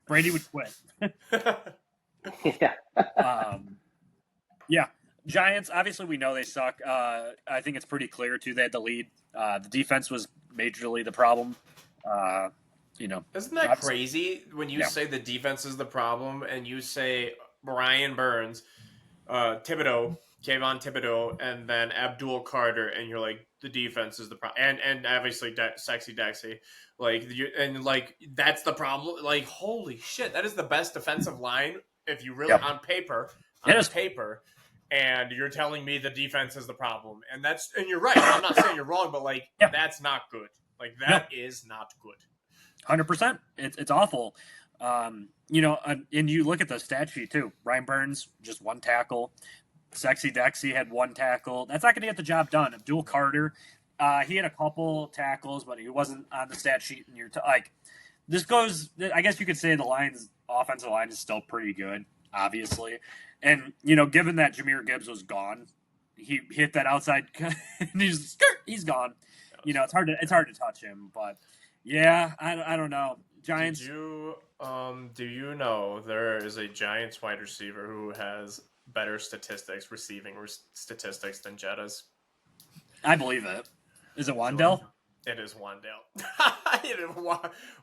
Brady would quit. Yeah. Giants. Obviously, we know they suck. I think it's pretty clear too. They had the lead. The defense was majorly the problem. Isn't that crazy when you say the defense is the problem and you say Brian Burns, Kayvon Thibodeau, and then Abdul Carter, and you're like, the defense is the problem, and obviously Sexy Dexy, that's the problem. Like, holy shit, that is the best defensive line if you really on paper, and you're telling me the defense is the problem, and you're right. I'm not saying you're wrong, but that's not good. That is not good. 100%. It's awful. And you look at the stat sheet too. Brian Burns, just 1 tackle. Sexy Dexy had 1 tackle. That's not going to get the job done. Abdul Carter, he had a couple tackles, but he wasn't on the stat sheet. And this goes, I guess you could say the Lions' offensive line is still pretty good, obviously. And, given that Jahmyr Gibbs was gone, he hit that outside, and he's gone. It's hard to touch him, but yeah, I don't know. Giants. Do you know there is a Giants wide receiver who has better receiving statistics than Jetta's? I believe it. Is it Wandell? It is Wandell.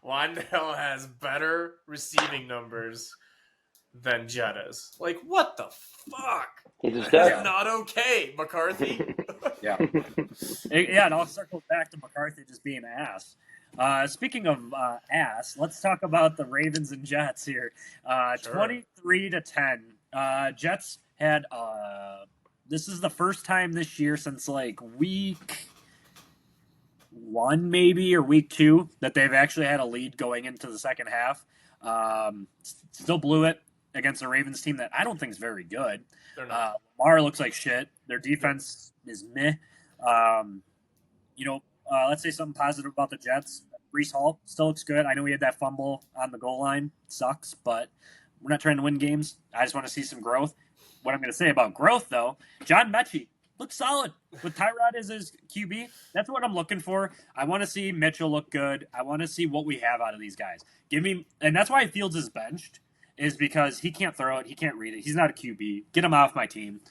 Wandell has better receiving numbers than Jetta's. What the fuck? That's not okay, McCarthy. Yeah. And I'll circle back to McCarthy just being an ass. Speaking of ass, let's talk about the Ravens and Jets here. 23-10. Jets had this is the first time this year since week 1 maybe, or week 2, that they've actually had a lead going into the second half. Still blew it. against a Ravens team that I don't think is very good. They're not. Lamar looks like shit. Their defense is meh. Let's say something positive about the Jets. Brees Hall still looks good. I know he had that fumble on the goal line. Sucks, but we're not trying to win games. I just want to see some growth. What I'm going to say about growth, though, John Mechie looks solid with Tyrod as his QB. That's what I'm looking for. I want to see Mitchell look good. I want to see what we have out of these guys. And that's why Fields is benched, is because he can't throw it. He can't read it. He's not a QB. Get him off my team.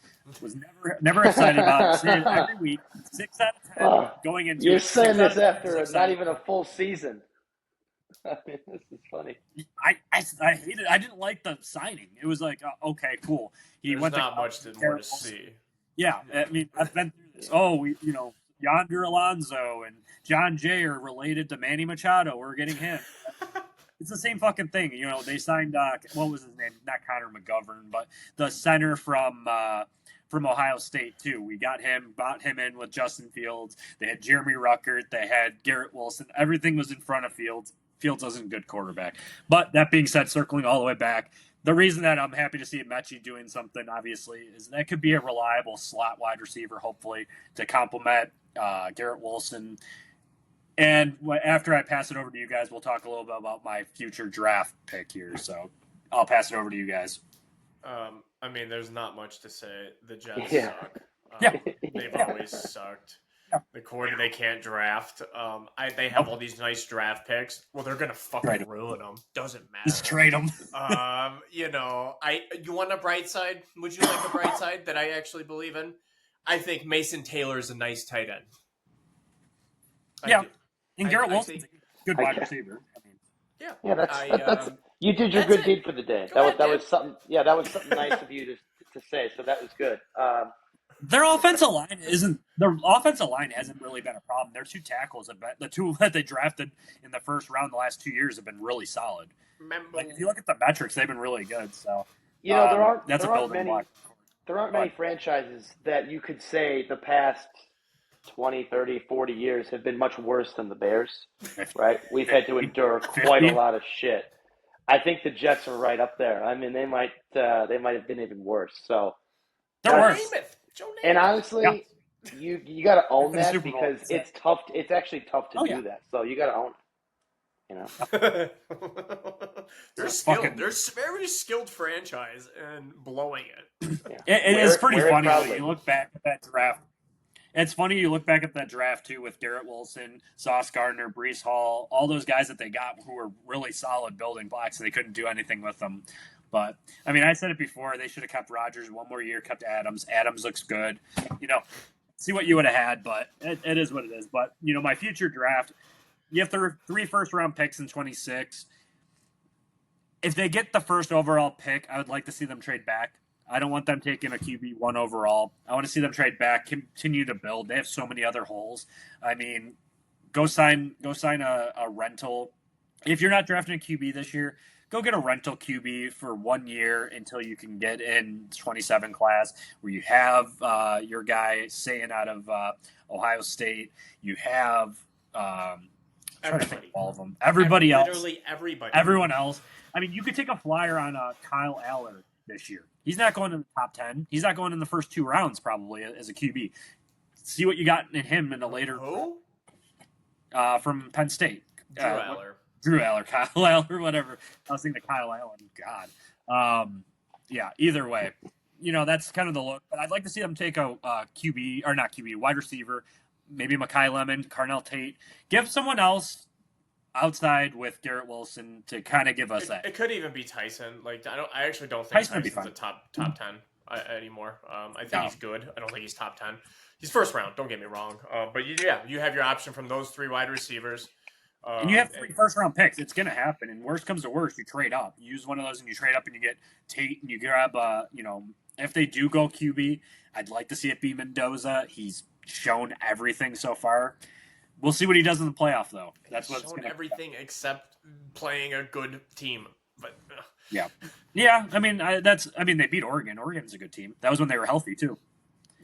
Was never excited about it. Say it every week. 6 out of 10 going into. You're saying this after not even a full season. I mean, this is funny. I hate it. I didn't like the signing. It was like, okay, cool. There's not much more to see. Yeah, I mean, I've been through this. Oh, Yonder Alonso and John Jay are related to Manny Machado. We're getting him. It's the same fucking thing. They signed, what was his name? Not Connor McGovern, but the center from Ohio State, too. We bought him in with Justin Fields. They had Jeremy Ruckert. They had Garrett Wilson. Everything was in front of Fields. Fields wasn't a good quarterback. But that being said, circling all the way back, the reason that I'm happy to see Mechie doing something, obviously, is that could be a reliable slot wide receiver, hopefully, to complement Garrett Wilson. And after I pass it over to you guys, we'll talk a little bit about my future draft pick here. So I'll pass it over to you guys. I mean, there's not much to say. The Jets suck. They've always sucked. They can't draft. They have all these nice draft picks. Well, they're gonna fucking ruin them. Doesn't matter. Just trade them. You want a bright side? Would you like a bright side that I actually believe in? I think Mason Taylor is a nice tight end. And Garrett Wilson's a good wide receiver. That's you did your good deed for the day. That was something. Yeah, that was something nice of you to say. So that was good. Their offensive line hasn't really been a problem. Their 2 tackles, the 2 that they drafted in the first round the last 2 years, have been really solid. Like if you look at the metrics, they've been really good. So there aren't many franchises that you could say the past 20, 30, 40 years have been much worse than the Bears, right? We've had to endure quite a lot of shit. I think the Jets are right up there. I mean, they might have been even worse. So they're worse. And honestly, you got to own that because it's tough. It's actually tough to do that. So you got to own it. They're skilled. They're a very skilled franchise and blowing it. It is pretty funny when you look back at that draft. It's funny you look back at that draft, too, with Garrett Wilson, Sauce Gardner, Brees Hall, all those guys that they got who were really solid building blocks, and they couldn't do anything with them. But, I mean, I said it before. They should have kept Rodgers one more year, kept Adams. Adams looks good. See what you would have had, but it is what it is. But, my future draft, you have 3 first-round picks in 26. If they get the first overall pick, I would like to see them trade back. I don't want them taking a QB1 overall. I want to see them trade back, continue to build. They have so many other holes. I mean, go sign a rental. If you're not drafting a QB this year, go get a rental QB for 1 year until you can get in 27 class where you have your guy saying out of Ohio State. You have everybody. All of them. Everybody else. Literally everybody. Everyone else. I mean, you could take a flyer on Kyle Aller this year. He's not going in the top 10. He's not going in the first 2 rounds probably as a QB. See what you got in him in a later. Who? From Penn State. Drew Aller, Kyle Aller, whatever. I was thinking of Kyle Allen. God. Either way. That's kind of the look. But I'd like to see them take a QB, or not QB, wide receiver, maybe Mekhi Lemon, Carnell Tate. Give someone else outside with Garrett Wilson to kind of give us that. It could even be Tyson. I actually don't think Tyson's a top 10 anymore. I think he's good. I don't think he's top 10. He's first round. Don't get me wrong. But you have your option from those 3 wide receivers. And you have 3 first-round picks. It's going to happen. And worst comes to worst, you trade up. You use one of those and you trade up and you get Tate and you grab, if they do go QB, I'd like to see it be Mendoza. He's shown everything so far. We'll see what he does in the playoff, though. That's what's shown everything except playing a good team. But yeah. I mean, they beat Oregon. Oregon's a good team. That was when they were healthy too.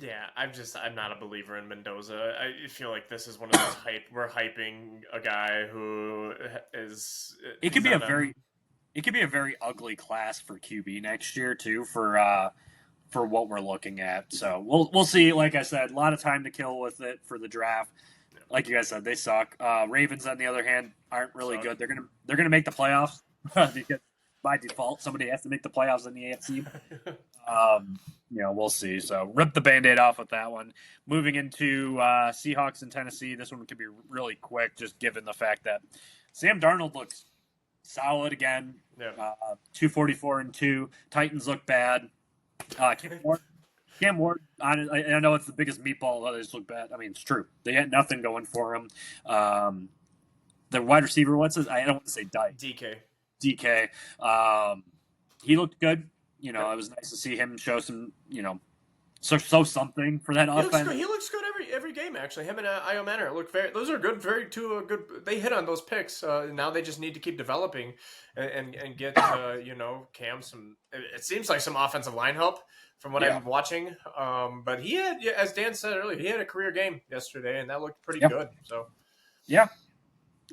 Yeah, I'm not a believer in Mendoza. I feel like this is one of those we're hyping a guy who is. It could it could be a very ugly class for QB next year too for what we're looking at. So we'll see. Like I said, a lot of time to kill with it for the draft. Like you guys said, they suck. Ravens, on the other hand, aren't really good. They're gonna make the playoffs because by default somebody has to make the playoffs in the AFC. We'll see. So rip the Band-Aid off with that one. Moving into Seahawks and Tennessee, this one could be really quick, just given the fact that Sam Darnold looks solid again. Yeah. 244 and 2. Titans look bad. Cam Ward, I know it's the biggest meatball. Others look bad. I mean, it's true. They had nothing going for him. The wide receiver, what's his? I don't want to say DK. He looked good. It was nice to see him show some, show something for that offense. He looks good every game, actually. Him and Io Manor look those are good, good. They hit on those picks. Now they just need to keep developing and get, Cam some, it seems like some offensive line help from what I'm watching. But he had, as Dan said earlier, he had a career game yesterday and that looked pretty good. So, yeah,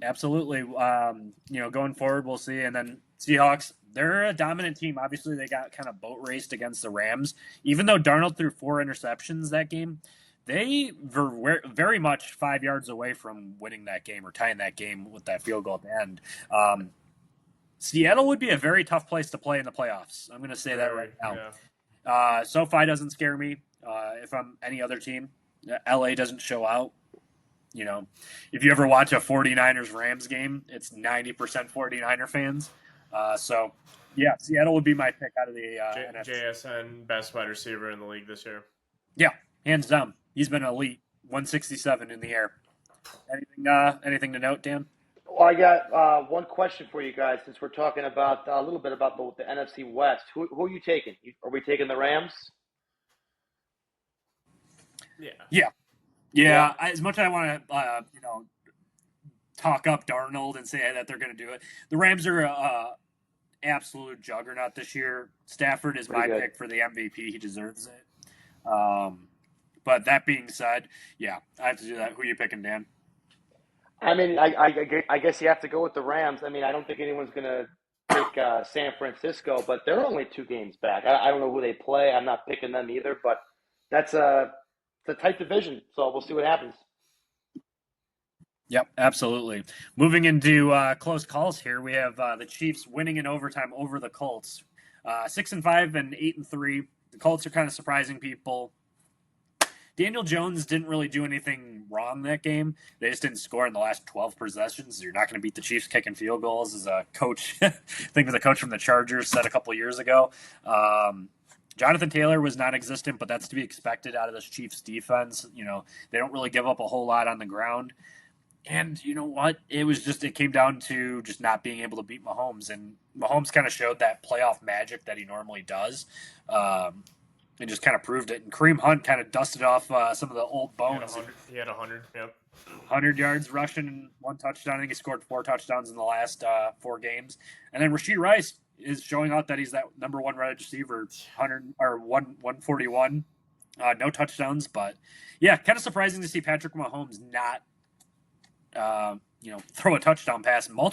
absolutely. Going forward, we'll see. And then Seahawks, they're a dominant team. Obviously, they got kind of boat raced against the Rams. Even though Darnold threw 4 interceptions that game, they were very much 5 yards away from winning that game or tying that game with that field goal at the end. Seattle would be a very tough place to play in the playoffs. I'm going to say that right now. Yeah. SoFi doesn't scare me. If I'm any other team, LA doesn't show out. If you ever watch a 49ers-Rams game, it's 90% 49er fans. Seattle would be my pick out of the NFC. JSN, best wide receiver in the league this year. Yeah, hands down. He's been elite. 167 in the air. Anything to note, Dan? Well, I got one question for you guys since we're talking about a little bit about the NFC West. Who are you taking? Are we taking the Rams? Yeah. As much as I want to, talk up Darnold and say that they're going to do it, the Rams are absolute juggernaut this year. Stafford is my pick for the MVP. He deserves it. But that being said, I have to do that. Who are you picking, Dan? I mean, I guess you have to go with the Rams. I mean, I don't think anyone's going to pick San Francisco, but they're only 2 games back. I don't know who they play. I'm not picking them either, but it's a tight division, so we'll see what happens. Yep, absolutely. Moving into close calls here, we have the Chiefs winning in overtime over the Colts, 6-5 and 8-3. The Colts are kind of surprising people. Daniel Jones didn't really do anything wrong that game. They just didn't score in the last 12 possessions. You're not going to beat the Chiefs kicking field goals, as a coach. I think the coach from the Chargers said a couple of years ago. Jonathan Taylor was non-existent, but that's to be expected out of this Chiefs defense. They don't really give up a whole lot on the ground. And you know what? It came down to just not being able to beat Mahomes. And Mahomes kind of showed that playoff magic that he normally does. And just kind of proved it. And Kareem Hunt kind of dusted off some of the old bones. He had 100, yep. 100 yards rushing and 1 touchdown. I think he scored 4 touchdowns in the last 4 games. And then Rashee Rice is showing out that he's that number 1 wide receiver, 141. No touchdowns, but kind of surprising to see Patrick Mahomes not throw a touchdown pass. I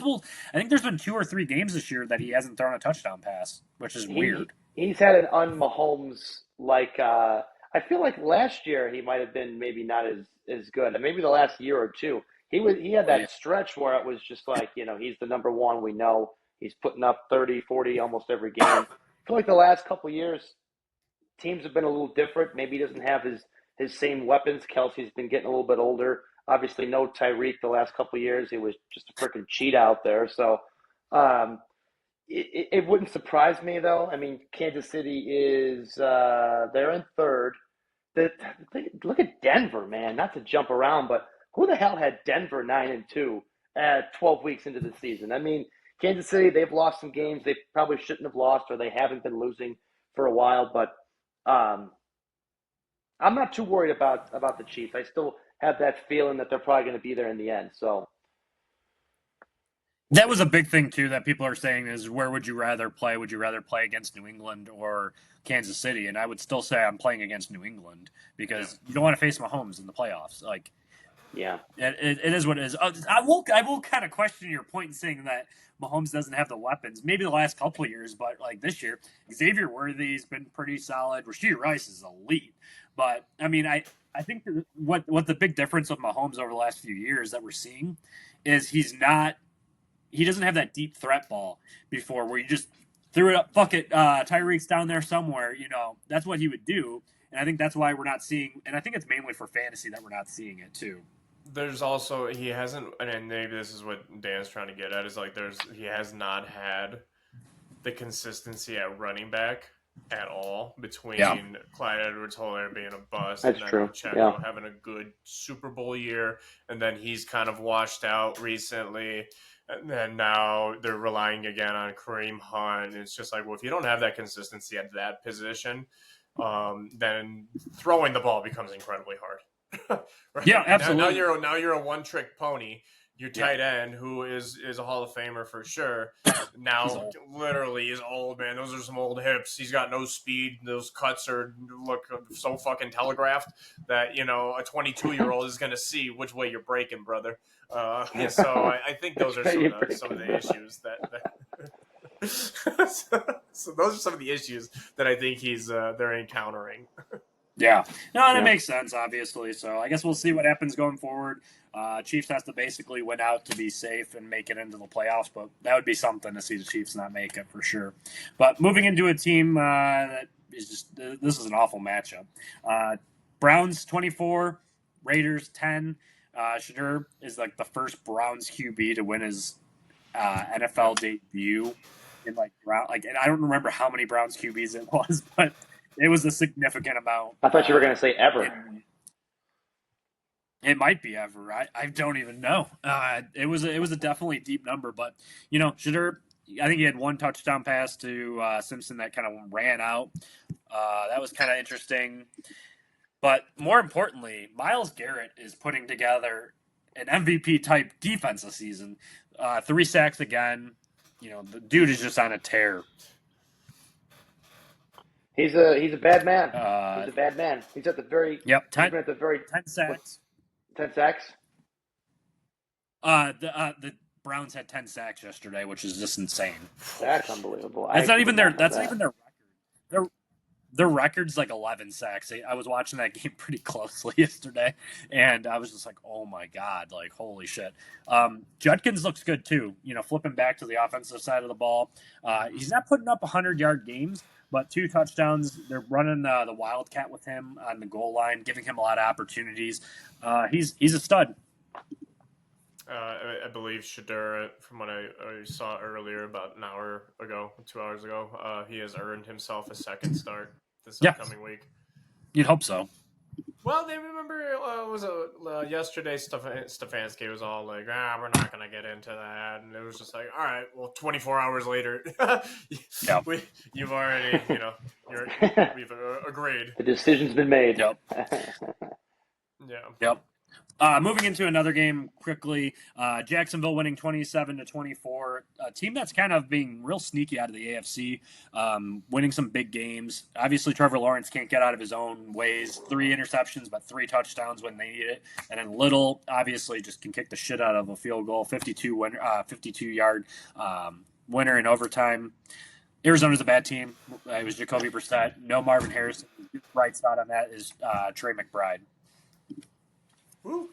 think there's been 2 or 3 games this year that he hasn't thrown a touchdown pass, which is weird. He's had an un-Mahomes, I feel like last year he might have been maybe not as good. Maybe the last year or 2. He had that stretch where it was just he's the number 1, we know. He's putting up 30, 40 almost every game. I feel like the last couple of years, teams have been a little different. Maybe he doesn't have his same weapons. Kelsey's been getting a little bit older. Obviously, no Tyreek the last couple of years. He was just a freaking cheat out there. So it wouldn't surprise me, though. I mean, Kansas City is they're in 3rd. Look at Denver, man. Not to jump around, but who the hell had Denver 9-2 at 12 weeks into the season? I mean, Kansas City, they've lost some games they probably shouldn't have lost, or they haven't been losing for a while. But I'm not too worried about the Chiefs. I still have that feeling that they're probably going to be there in the end. So that was a big thing too that people are saying is, where would you rather play? Would you rather play against New England or Kansas City? And I would still say I'm playing against New England because you don't want to face Mahomes in the playoffs. Yeah. It is what it is. I will kind of question your point in saying that Mahomes doesn't have the weapons. Maybe the last couple of years, but like this year, Xavier Worthy's been pretty solid. Rashee Rice is elite. But I mean, I think what the big difference with Mahomes over the last few years that we're seeing is he doesn't have that deep threat ball before where you just threw it up, fuck it, Tyreek's down there somewhere. That's what he would do. And I think that's why we're not seeing, and I think it's mainly for fantasy that we're not seeing it too. There's also, he hasn't, and maybe this is what Dan's trying to get at, is like he has not had the consistency at running back at all between Clyde Edwards-Helaire being a bust That's and then true. Pacheco having a good Super Bowl year, and then he's kind of washed out recently, and then now they're relying again on Kareem Hunt. It's just like, well, if you don't have that consistency at that position, then throwing the ball becomes incredibly hard. Right? Yeah, absolutely. Now you're a one-trick pony. Your tight end, who is a Hall of Famer for sure, now literally is old, man. Those are some old hips. He's got no speed. Those cuts look so fucking telegraphed that a 22-year-old is going to see which way you're breaking, brother. So I think those are some of the issues that so those are some of the issues that I think they're encountering. Yeah. No, and it makes sense, obviously. So I guess we'll see what happens going forward. Chiefs has to basically win out to be safe and make it into the playoffs, but that would be something to see the Chiefs not make it for sure. But moving into a team that is just – this is an awful matchup. Browns 24, Raiders 10. Shadur is like the first Browns QB to win his NFL debut in and I don't remember how many Browns QBs it was, but – it was a significant amount. I thought you were going to say ever. It might be ever. I don't even know. It was a definitely deep number, but Shadur, I think he had one touchdown pass to Simpson that kind of ran out. That was kind of interesting. But more importantly, Myles Garrett is putting together an MVP type defense this season. 3 sacks again. The dude is just on a tear. He's a bad man. He's a bad man. He's at the very 10 sacks. 10 sacks. The Browns had 10 sacks yesterday, which is just insane. That's unbelievable. That's not even their record. Their record's like 11 sacks. I was watching that game pretty closely yesterday, and I was just like, oh my god, like holy shit. Judkins looks good too. Flipping back to the offensive side of the ball. He's not putting up 100-yard games, but 2 touchdowns. They're running the Wildcat with him on the goal line, giving him a lot of opportunities. He's a stud. I believe Shadur, from what I saw earlier about an hour ago, 2 hours ago, he has earned himself a second start this upcoming week. You'd hope so. Well, they remember yesterday Stefanski was all like, we're not going to get into that. And it was just like, all right, well, 24 hours later, you've already, we've agreed. The decision's been made. Yep. Yeah. Yep. Moving into another game quickly, Jacksonville winning 27-24. A team that's kind of being real sneaky out of the AFC, winning some big games. Obviously, Trevor Lawrence can't get out of his own ways. 3 interceptions, but 3 touchdowns when they need it. And then Little, obviously, just can kick the shit out of a field goal, 52-yard winner in overtime. Arizona's a bad team. It was Jacoby Brissett. No Marvin Harrison. Right side on that is Trey McBride.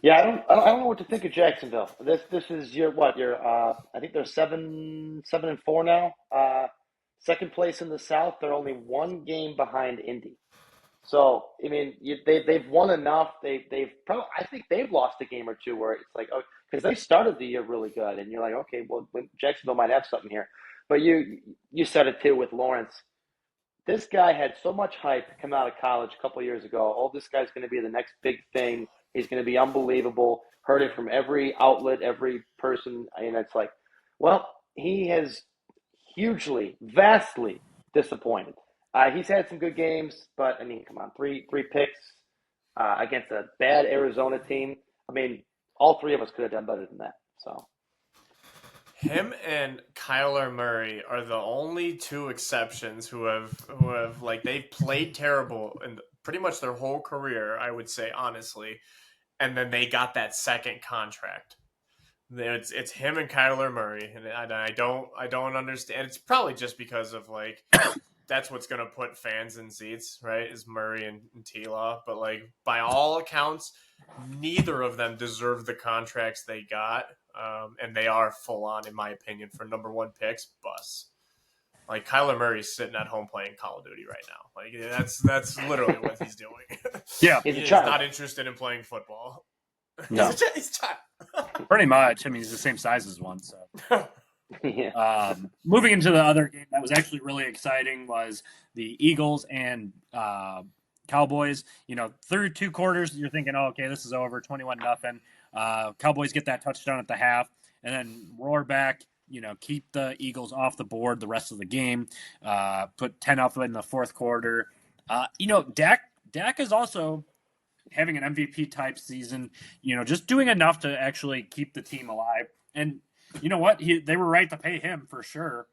Yeah, I don't know what to think of Jacksonville. This is your I think they're 7-4 now. Second place in the South. They're only 1 game behind Indy. So I mean, they've won enough. They've probably, I think they've lost a game or two where it's like, oh, because they started the year really good, and you're like, okay, well, Jacksonville might have something here. But you said it too with Lawrence. This guy had so much hype come out of college a couple of years ago. Oh, this guy's going to be the next big thing. He's going to be unbelievable. Heard it from every outlet, every person. And it's like, well, he has vastly disappointed. He's had some good games, but, I mean, come on, three picks against a bad Arizona team. I mean, all 3 of us could have done better than that. So him and Kyler Murray are the only 2 exceptions who have like, they've played terrible in pretty much their whole career, I would say, honestly. and then they got that second contract. It's him and Kyler Murray, and I don't understand. It's probably just because of like that's what's gonna put fans in seats, right? Is Murray and T-Law, but like by all accounts, neither of them deserve the contracts they got, and they are full on, in my opinion, for number one picks. Bus. Like Kyler Murray's sitting at home playing Call of Duty right now. Like that's literally what he's doing. Yeah, he's not interested in playing football. No. He's a child. Pretty much. I mean, he's the same size as one. So, Yeah. Moving into the other game that was actually really exciting was the Eagles and Cowboys. You know, through 2 quarters, you're thinking, "Oh, okay, this is over, 21-0." Cowboys get that touchdown at the half, and then roar back. You know, keep the Eagles off the board the rest of the game. Put 10 up in the fourth quarter. You know, Dak is also having an MVP type season. You know, just doing enough to actually keep the team alive. And you know what? They were right to pay him for sure.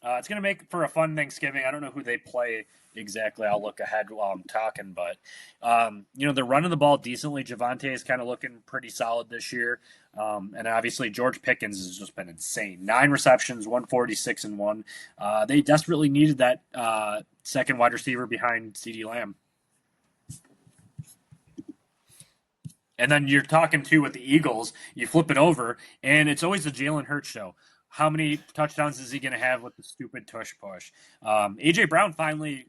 It's going to make for a fun Thanksgiving. I don't know who they play exactly. I'll look ahead while I'm talking, but you know, they're running the ball decently. Javonte is kind of looking pretty solid this year. And obviously George Pickens has just been insane. 9 receptions, 146 and 1. They desperately needed that second wide receiver behind CeeDee Lamb. And then you're talking too with the Eagles, you flip it over, and it's always the Jalen Hurts show. How many touchdowns is he going to have with the stupid tush push? A.J. Brown finally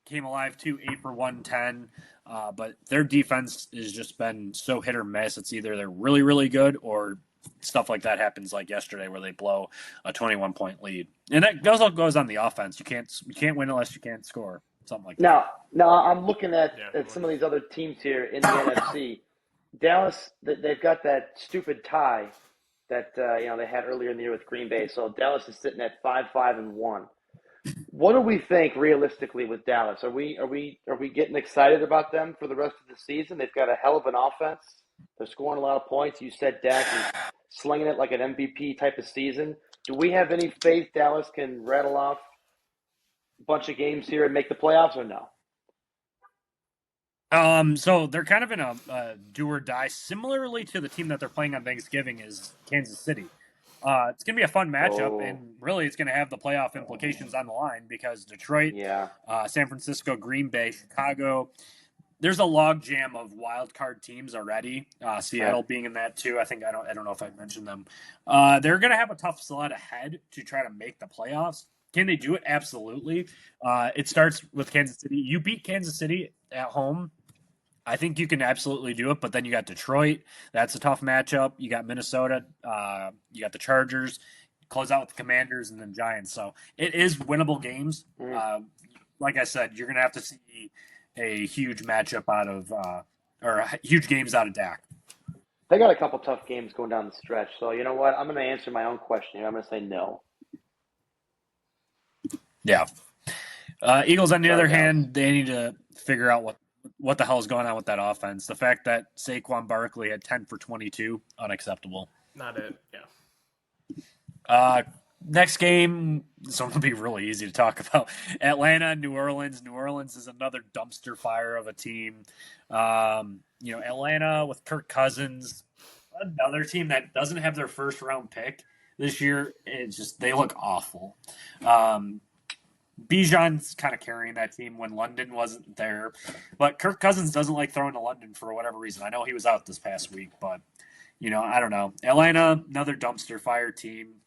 came alive too, 8 for 110. But their defense has just been so hit or miss. It's either they're really, really good or stuff like that happens like yesterday where they blow a 21-point lead. And that also goes on the offense. You can't win unless you can't score. Something like that. Now I'm looking at some of these other teams here in the NFC. Dallas, they've got that stupid tie that you know they had earlier in the year with Green Bay. So Dallas is sitting at 5-5-1. What do we think realistically with Dallas? Are we getting excited about them for the rest of the season? They've got a hell of an offense. They're scoring a lot of points. You said Dak is slinging it like an MVP type of season. Do we have any faith Dallas can rattle off a bunch of games here and make the playoffs or no? So they're kind of in a do or die, similarly to the team that they're playing on Thanksgiving is Kansas City. It's going to be a fun matchup, and really it's going to have the playoff implications on the line because Detroit, San Francisco, Green Bay, Chicago, there's a log jam of wild card teams already. Seattle being in that too. I don't know if I mentioned them. They're going to have a tough slot ahead to try to make the playoffs. Can they do it? Absolutely. It starts with Kansas City. You beat Kansas City at home. I think you can absolutely do it, but then you got Detroit. That's a tough matchup. You got Minnesota. You got the Chargers. Close out with the Commanders and then Giants. So it is winnable games. Like I said, you're going to have to see a huge matchup out of or huge games out of Dak. They got a couple tough games going down the stretch. So you know what? I'm going to answer my own question here. I'm going to say no. Yeah. Eagles, on the other hand, they need to figure out what the hell is going on with that offense. The fact that Saquon Barkley had 10 for 22, unacceptable. Not it, yeah. Next game, this one will be really easy to talk about. Atlanta, New Orleans. New Orleans is another dumpster fire of a team. You know, Atlanta with Kirk Cousins, another team that doesn't have their first round pick this year. It's just, they look awful. Bijan's kind of carrying that team when London wasn't there. But Kirk Cousins doesn't like throwing to London for whatever reason. I know he was out this past week, but, you know, I don't know. Atlanta, another dumpster fire team.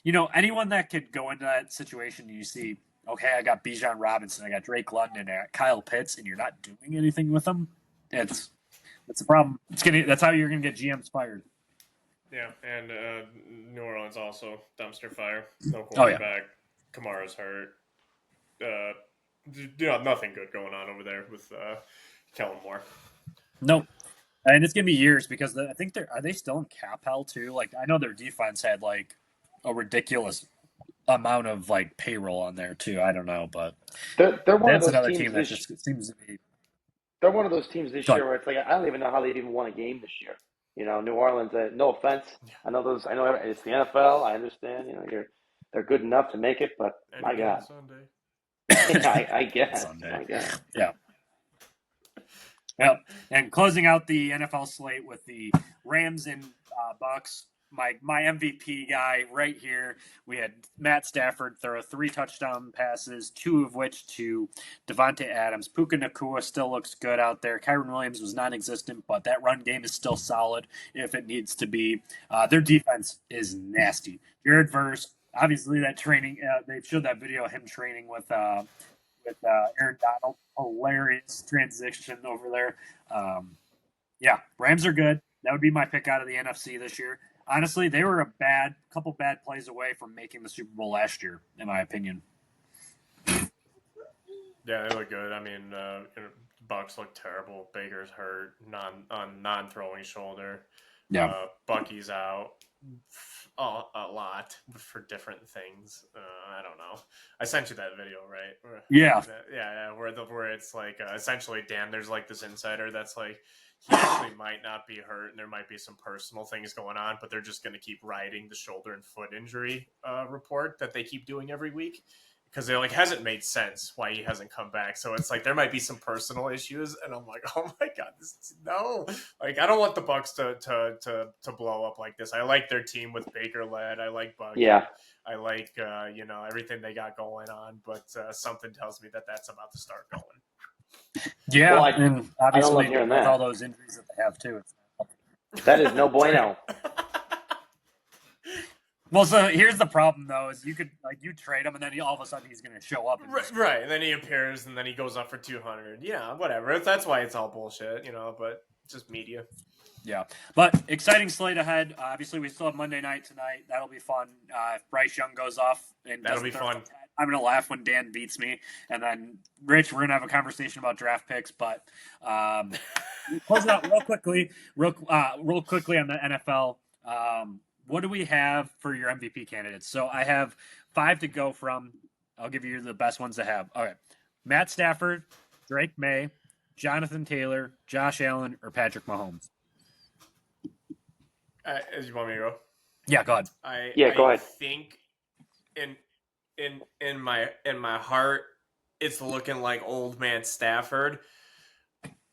You know, anyone that could go into that situation, you see, okay, I got Bijan Robinson, I got Drake London, I got Kyle Pitts, and you're not doing anything with them. It's a problem. That's how you're going to get GMs fired. Yeah, and New Orleans also dumpster fire. No quarterback. Oh, yeah. Kamara's hurt. Nothing good going on over there with Kellen Moore. Nope. And it's gonna be years because I think are they still in cap hell too? Like I know their defense had like a ridiculous amount of like payroll on there too. I don't know, but they're one that's of those another teams team that just seems to be. They're one of those teams this year where it's like I don't even know how they'd even won a game this year. You know, New Orleans. No offense, I know it's the NFL. I understand. You know, they're good enough to make it, but my God. Sunday. I guess. Sunday. My God. Yeah. Yep. And closing out the NFL slate with the Rams and Bucks. My MVP guy right here. We had Matt Stafford throw 3 touchdown passes, 2 of which to Devontae Adams. Puka Nacua still looks good out there. Kyron Williams was non-existent, but that run game is still solid if it needs to be. Their defense is nasty. Jared Verse, obviously that training. They showed that video of him training with Aaron Donald. Hilarious transition over there. Yeah, Rams are good. That would be my pick out of the NFC this year. Honestly, they were a couple bad plays away from making the Super Bowl last year, in my opinion. Yeah, they look good. I mean, Bucks look terrible. Baker's hurt, non-throwing shoulder. Yeah. Bucky's out a lot for different things. I don't know. I sent you that video, right? Yeah. Yeah. Where it's like essentially, Dan, there's like this insider that's like, he actually might not be hurt, and there might be some personal things going on, but they're just going to keep riding the shoulder and foot injury report that they keep doing every week because it like hasn't made sense why he hasn't come back. So it's like there might be some personal issues, and I'm like, oh my god, no! Like I don't want the Bucks to blow up like this. I like their team with Baker led. I like Bucky. Yeah. I like everything they got going on, but something tells me that that's about to start going. Yeah, Well, and obviously with all those injuries that they have too. That is no bueno. Well, so here's the problem though: is you trade him, and then all of a sudden he's going to show up. Right, and then he appears, and then he goes up for 200. Yeah, whatever. That's why it's all bullshit, but just media. Yeah, but exciting slate ahead. Obviously, we still have Monday night tonight. That'll be fun. If Bryce Young goes off, and that'll be fun. I'm going to laugh when Dan beats me, and then Rich, we're going to have a conversation about draft picks. But close it out real quickly on the NFL. What do we have for your MVP candidates? So I have 5 to go from. I'll give you the best ones to have. All right, Matt Stafford, Drake May, Jonathan Taylor, Josh Allen, or Patrick Mahomes. You want me to go? Yeah, go ahead. Go ahead. I think in my heart, it's looking like old man Stafford,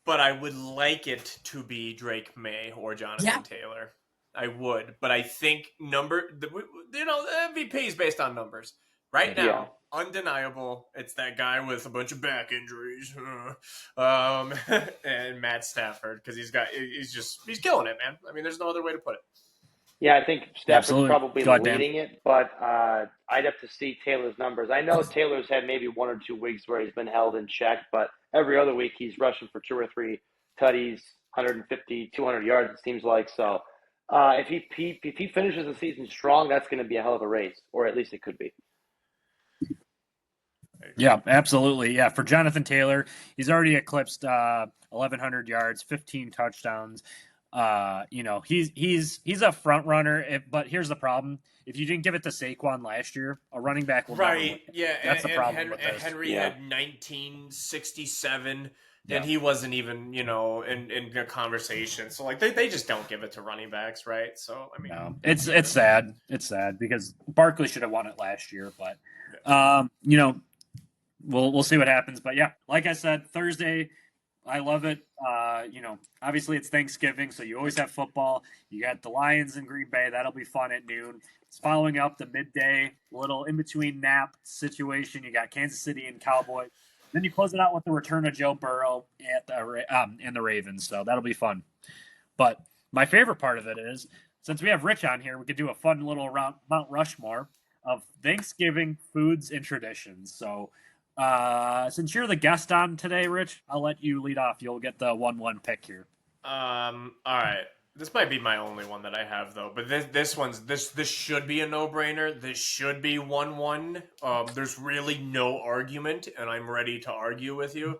but I would like it to be Drake May or Jonathan Taylor. I would, but I think the MVP is based on numbers. Right now, undeniable, it's that guy with a bunch of back injuries, and Matt Stafford because he's killing it, man. I mean, there's no other way to put it. Yeah, I think Stafford's probably leading it, but I'd have to see Taylor's numbers. I know Taylor's had maybe 1 or 2 weeks where he's been held in check, but every other week he's rushing for 2 or 3 tutties, 150, 200 yards, it seems like. So if he finishes the season strong, that's going to be a hell of a race, or at least it could be. Yeah, absolutely. Yeah, for Jonathan Taylor, he's already eclipsed 1,100 yards, 15 touchdowns. He's a front runner. But here's the problem: if you didn't give it to Saquon last year, a running back will never win. Yeah, that's the problem with this. Henry had 1967, and he wasn't even in a conversation. So like they just don't give it to running backs, right? So I mean, no, it's sad. It's sad because Barkley should have won it last year, but We'll see what happens, but yeah, like I said, Thursday, I love it. Obviously it's Thanksgiving, so you always have football. You got the Lions in Green Bay. That'll be fun at noon. It's following up the midday, little in-between nap situation. You got Kansas City and Cowboys. Then you close it out with the return of Joe Burrow and the Ravens, so that'll be fun. But my favorite part of it is, since we have Rich on here, we could do a fun little Mount Rushmore of Thanksgiving foods and traditions. So since you're the guest on today, Rich, I'll let you lead off. You'll get the 1-1 pick here. All right. This might be my only one that I have though, but this should be a no-brainer. This should be 1-1. There's really no argument, and I'm ready to argue with you.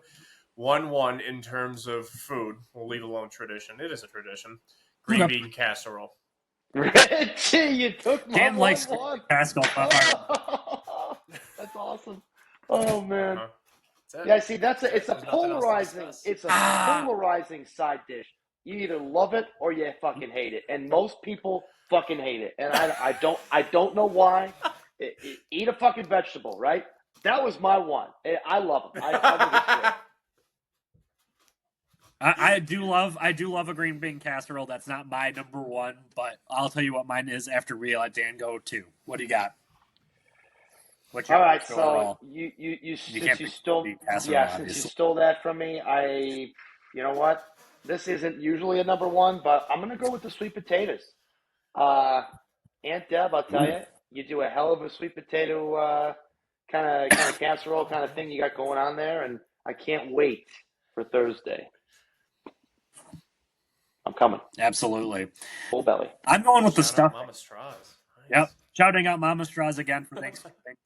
1-1 in terms of food. We'll leave alone tradition. It is a tradition. Green bean casserole. Rich, you took my Dan likes casserole. That's awesome. Oh man. Yeah, see, it's a polarizing side dish. You either love it or you fucking hate it, and most people fucking hate it. And I don't know why. Eat a fucking vegetable, right? That was my one. I love them. I I do love a green bean casserole. That's not my number one, but I'll tell you what mine is after we let Dan go too. What do you got? What's your All right, overall? so you You since can't you pick stole bean casserole, yeah since you obviously. stole that from me, you know what? This isn't usually a number one, but I'm gonna go with the sweet potatoes. Uh, Aunt Deb, I'll tell Ooh, you, you do a hell of a sweet potato kind of casserole kind of thing you got going on there, and I can't wait for Thursday. I'm coming, absolutely. full belly. I'm going with the Shout out stuffing. Mama Straws. Yep. Nice. Shouting out Mama Straws again for Thanksgiving.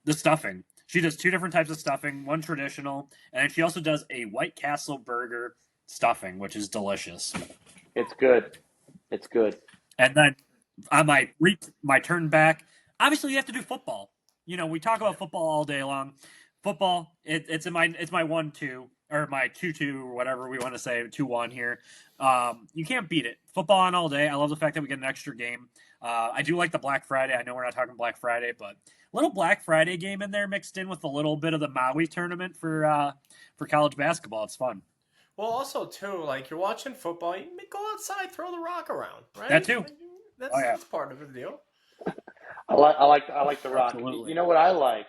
The stuffing. She does two different types of stuffing, one traditional, and then she also does a White Castle burger stuffing, which is delicious. It's good. It's good. And then on my turn back, obviously you have to do football. You know, we talk about football all day long. Football, it's my 1-2 or my 2-2 or whatever we want to say 2-1 here. You can't beat it. Football on all day. I love the fact that we get an extra game. I do like the Black Friday. I know we're not talking Black Friday, but little Black Friday game in there mixed in with a little bit of the Maui tournament for college basketball. It's fun. Well, also too, like you're watching football, you may go outside, throw the rock around, right? That too. Like, Oh, yeah. that's part of the deal. I like the rock. Absolutely. You know what I like?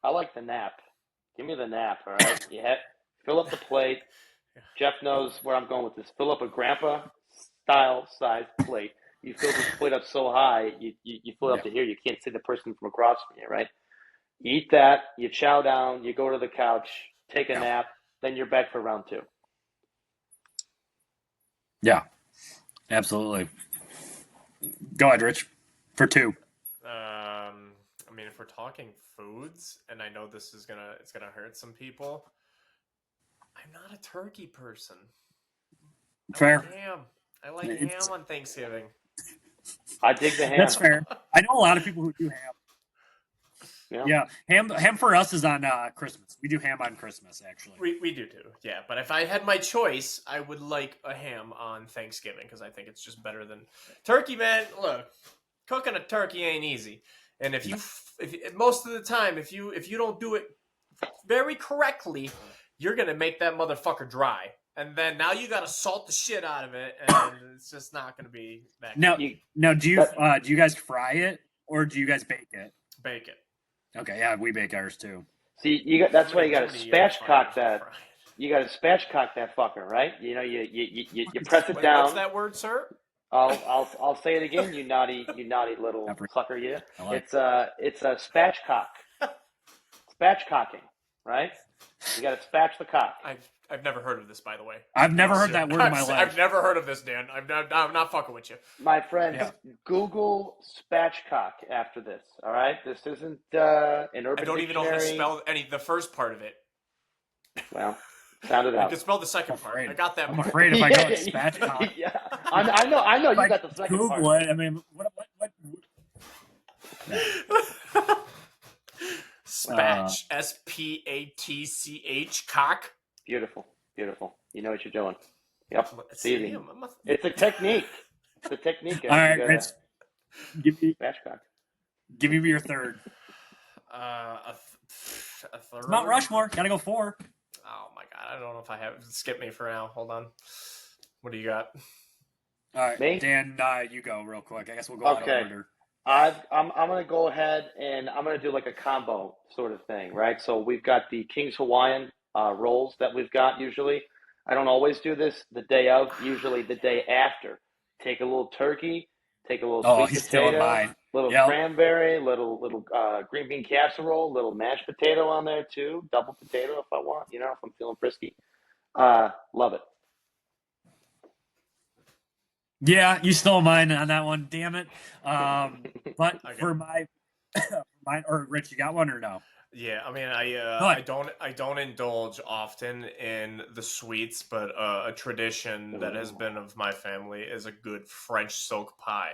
I like the nap. Give me the nap, all right? Fill up the plate. Jeff knows where I'm going with this. Fill up a grandpa style size plate. You fill this plate up so high, you fill it up to here. You can't see the person from across from you, right? You eat that, you chow down, you go to the couch, take a nap, then you're back for round two. Yeah, absolutely. Go ahead, Rich, for 2. I mean, if we're talking foods, and I know it's gonna hurt some people, I'm not a turkey person. Fair. I like ham on Thanksgiving. I dig the ham. That's fair. I know a lot of people who do ham. Yeah, ham for us is on Christmas. We do ham on Christmas, actually. We do too, yeah. But if I had my choice, I would like a ham on Thanksgiving because I think it's just better than turkey. Man, look, cooking a turkey ain't easy, and if most of the time, if you don't do it very correctly, you're gonna make that motherfucker dry, and then now you gotta salt the shit out of it, and it's just not gonna be that good. Now, do you guys fry it or do you guys bake it? Bake it. Okay, yeah, we bake ours too. See, that's why you got to Too many spatchcock fires that. fried. You got to spatchcock that fucker, right? You know, you press it Wait, down. what's that word, sir? I'll say it again. You naughty little sucker, you. It's a spatchcock. Spatchcocking, right? You got to spatch the cock. I've never heard of this, by the way. I've never heard that word in my life. I've never heard of this, Dan. I'm not fucking with you. My friends, Google spatchcock after this. All right, this isn't an urban. I don't even know how to spell the first part of it. Well, sound it out. I can spell the second part. I got that. I'm afraid if I go with spatchcock. Yeah, I know. You got the second Google part. it. I mean, what? Spatch, SPATCH, cock. Beautiful. You know what you're doing. Yep. See, It's a technique. It's a technique. All right, Rich. Give me your third. A third. Mount Rushmore. Gotta go 4. Oh my god, I don't know if I have. Skip me for now. Hold on. What do you got? All right, me? Dan, you go real quick. I guess we'll go out of order. I'm gonna go ahead and I'm gonna do like a combo sort of thing, right? So we've got the King's Hawaiian rolls that we've got usually. I don't always do this the day of, usually the day after. Take a little turkey, take a little sweet potato, little cranberry, little green bean casserole, little mashed potato on there too, double potato if I want, if I'm feeling frisky. Love it. Yeah, you stole mine on that one. Damn it. But for mine, or Rich, you got one or no? Yeah, I mean, I don't indulge often in the sweets, but a tradition that has been of my family is a good French silk pie.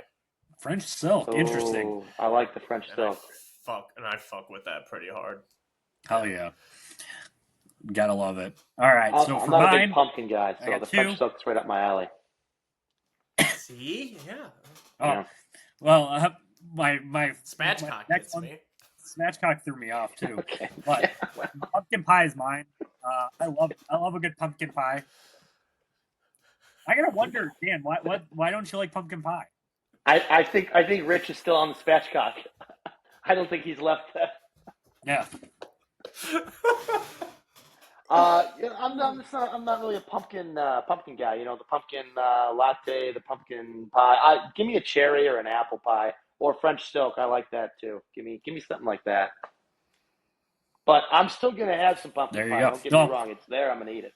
French silk, interesting. I like the French silk. I fuck with that pretty hard. Hell yeah. Gotta love it. All right, so I'm for not mine, a big pumpkin guy, so the French silk's right up my alley. See? Yeah. Oh, yeah. Well, my spatchcock next gets one, me. Spatchcock threw me off too. Okay. But pumpkin pie is mine. I love a good pumpkin pie. I gotta wonder, Dan, why don't you like pumpkin pie? I think Rich is still on the spatchcock. I don't think he's left that. Yeah. I'm not really a pumpkin guy. You know, the pumpkin latte, the pumpkin pie. Give me a cherry or an apple pie or French silk. I like that too. Give me something like that. But I'm still gonna have some pumpkin There you pie. go. Don't get me wrong. It's there. I'm gonna eat it.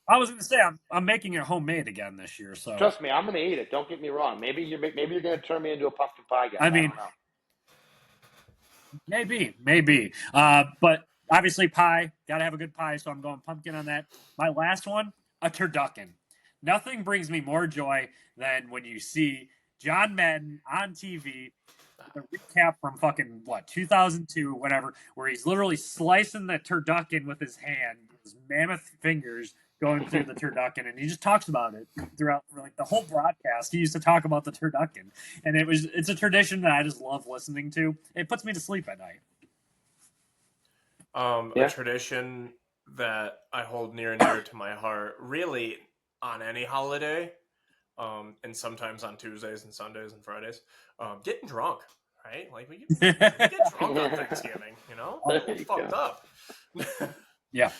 I was gonna say I'm making it homemade again this year. So trust me, I'm gonna eat it. Don't get me wrong. Maybe you're gonna turn me into a pumpkin pie guy. I mean, don't know. Maybe. But obviously pie, gotta have a good pie, so I'm going pumpkin on that. My last one, a turducken. Nothing brings me more joy than when you see John Madden on TV, the recap from fucking 2002, whatever, where he's literally slicing the turducken with his hand, his mammoth fingers going through the turducken, and he just talks about it throughout like the whole broadcast. He used to talk about the turducken, and it's a tradition that I just love listening to. It puts me to sleep at night. A tradition that I hold near and dear to my heart, really on any holiday, and sometimes on Tuesdays and Sundays and Fridays, getting drunk, right? Like we get drunk on Thanksgiving, you know? It's fucked up. Yeah.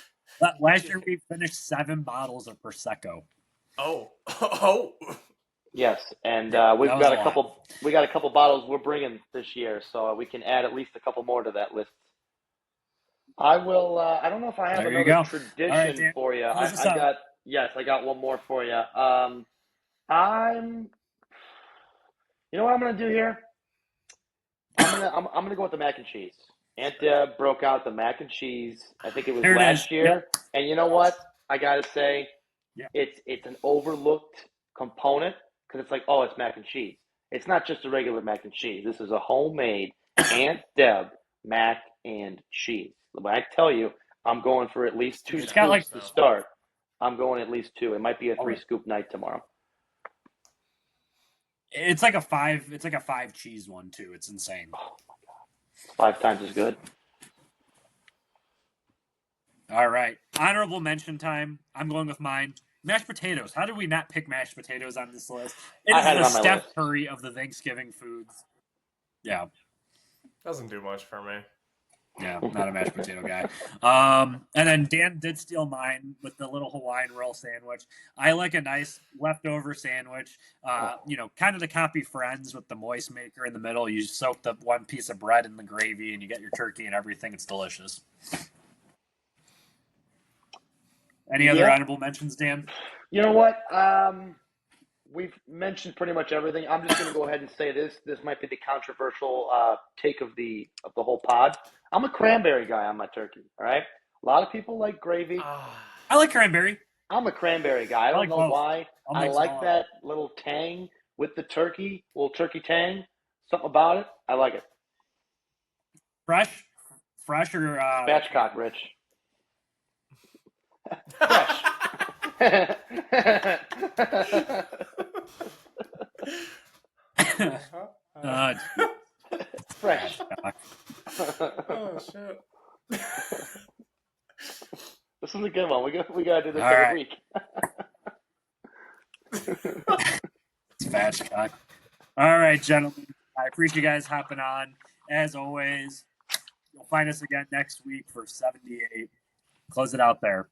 Last year we finished 7 bottles of Prosecco. Oh. Yes, and we've got a couple. We got a couple bottles we're bringing this year, so we can add at least a couple more to that list. I will. I don't know if I have another tradition for you. I got one more for you. You know what I'm gonna do here? I'm gonna go with the mac and cheese. Aunt Deb broke out the mac and cheese. I think it was last year. Yep. And you know what? I gotta say, it's an overlooked component because it's like, oh, it's mac and cheese. It's not just a regular mac and cheese. This is a homemade Aunt Deb mac and cheese. When I tell you, I'm going for at least 2 scoops to start. I'm going at least 2. It might be a 3-scoop night tomorrow. It's like a 5 cheese one too. It's insane. Oh my God. 5 times as good. All right. Honorable mention time. I'm going with mine. Mashed potatoes. How did we not pick mashed potatoes on this list? It is the Steph Curry of the Thanksgiving foods. Yeah. Doesn't do much for me. Yeah, not a mashed potato guy. And then Dan did steal mine with the little Hawaiian roll sandwich. I like a nice leftover sandwich. Kind of to copy Friends with the moist maker in the middle. You soak the one piece of bread in the gravy and you get your turkey and everything. It's delicious. Any other honorable mentions, Dan? You know what? We've mentioned pretty much everything. I'm just going to go ahead and say this. This might be the controversial take of the whole pod. I'm a cranberry guy on my turkey. All right. A lot of people like gravy. I like cranberry. I'm a cranberry guy. I don't know why. I like that little tang with the turkey, little turkey tang. Something about it. I like it. Fresh or spatchcock, Rich. Fresh. Fresh. Oh shit! This is a good one. We gotta do this every week. Spatchcock. All right, gentlemen. I appreciate you guys hopping on. As always, you'll find us again next week for 78. Close it out there.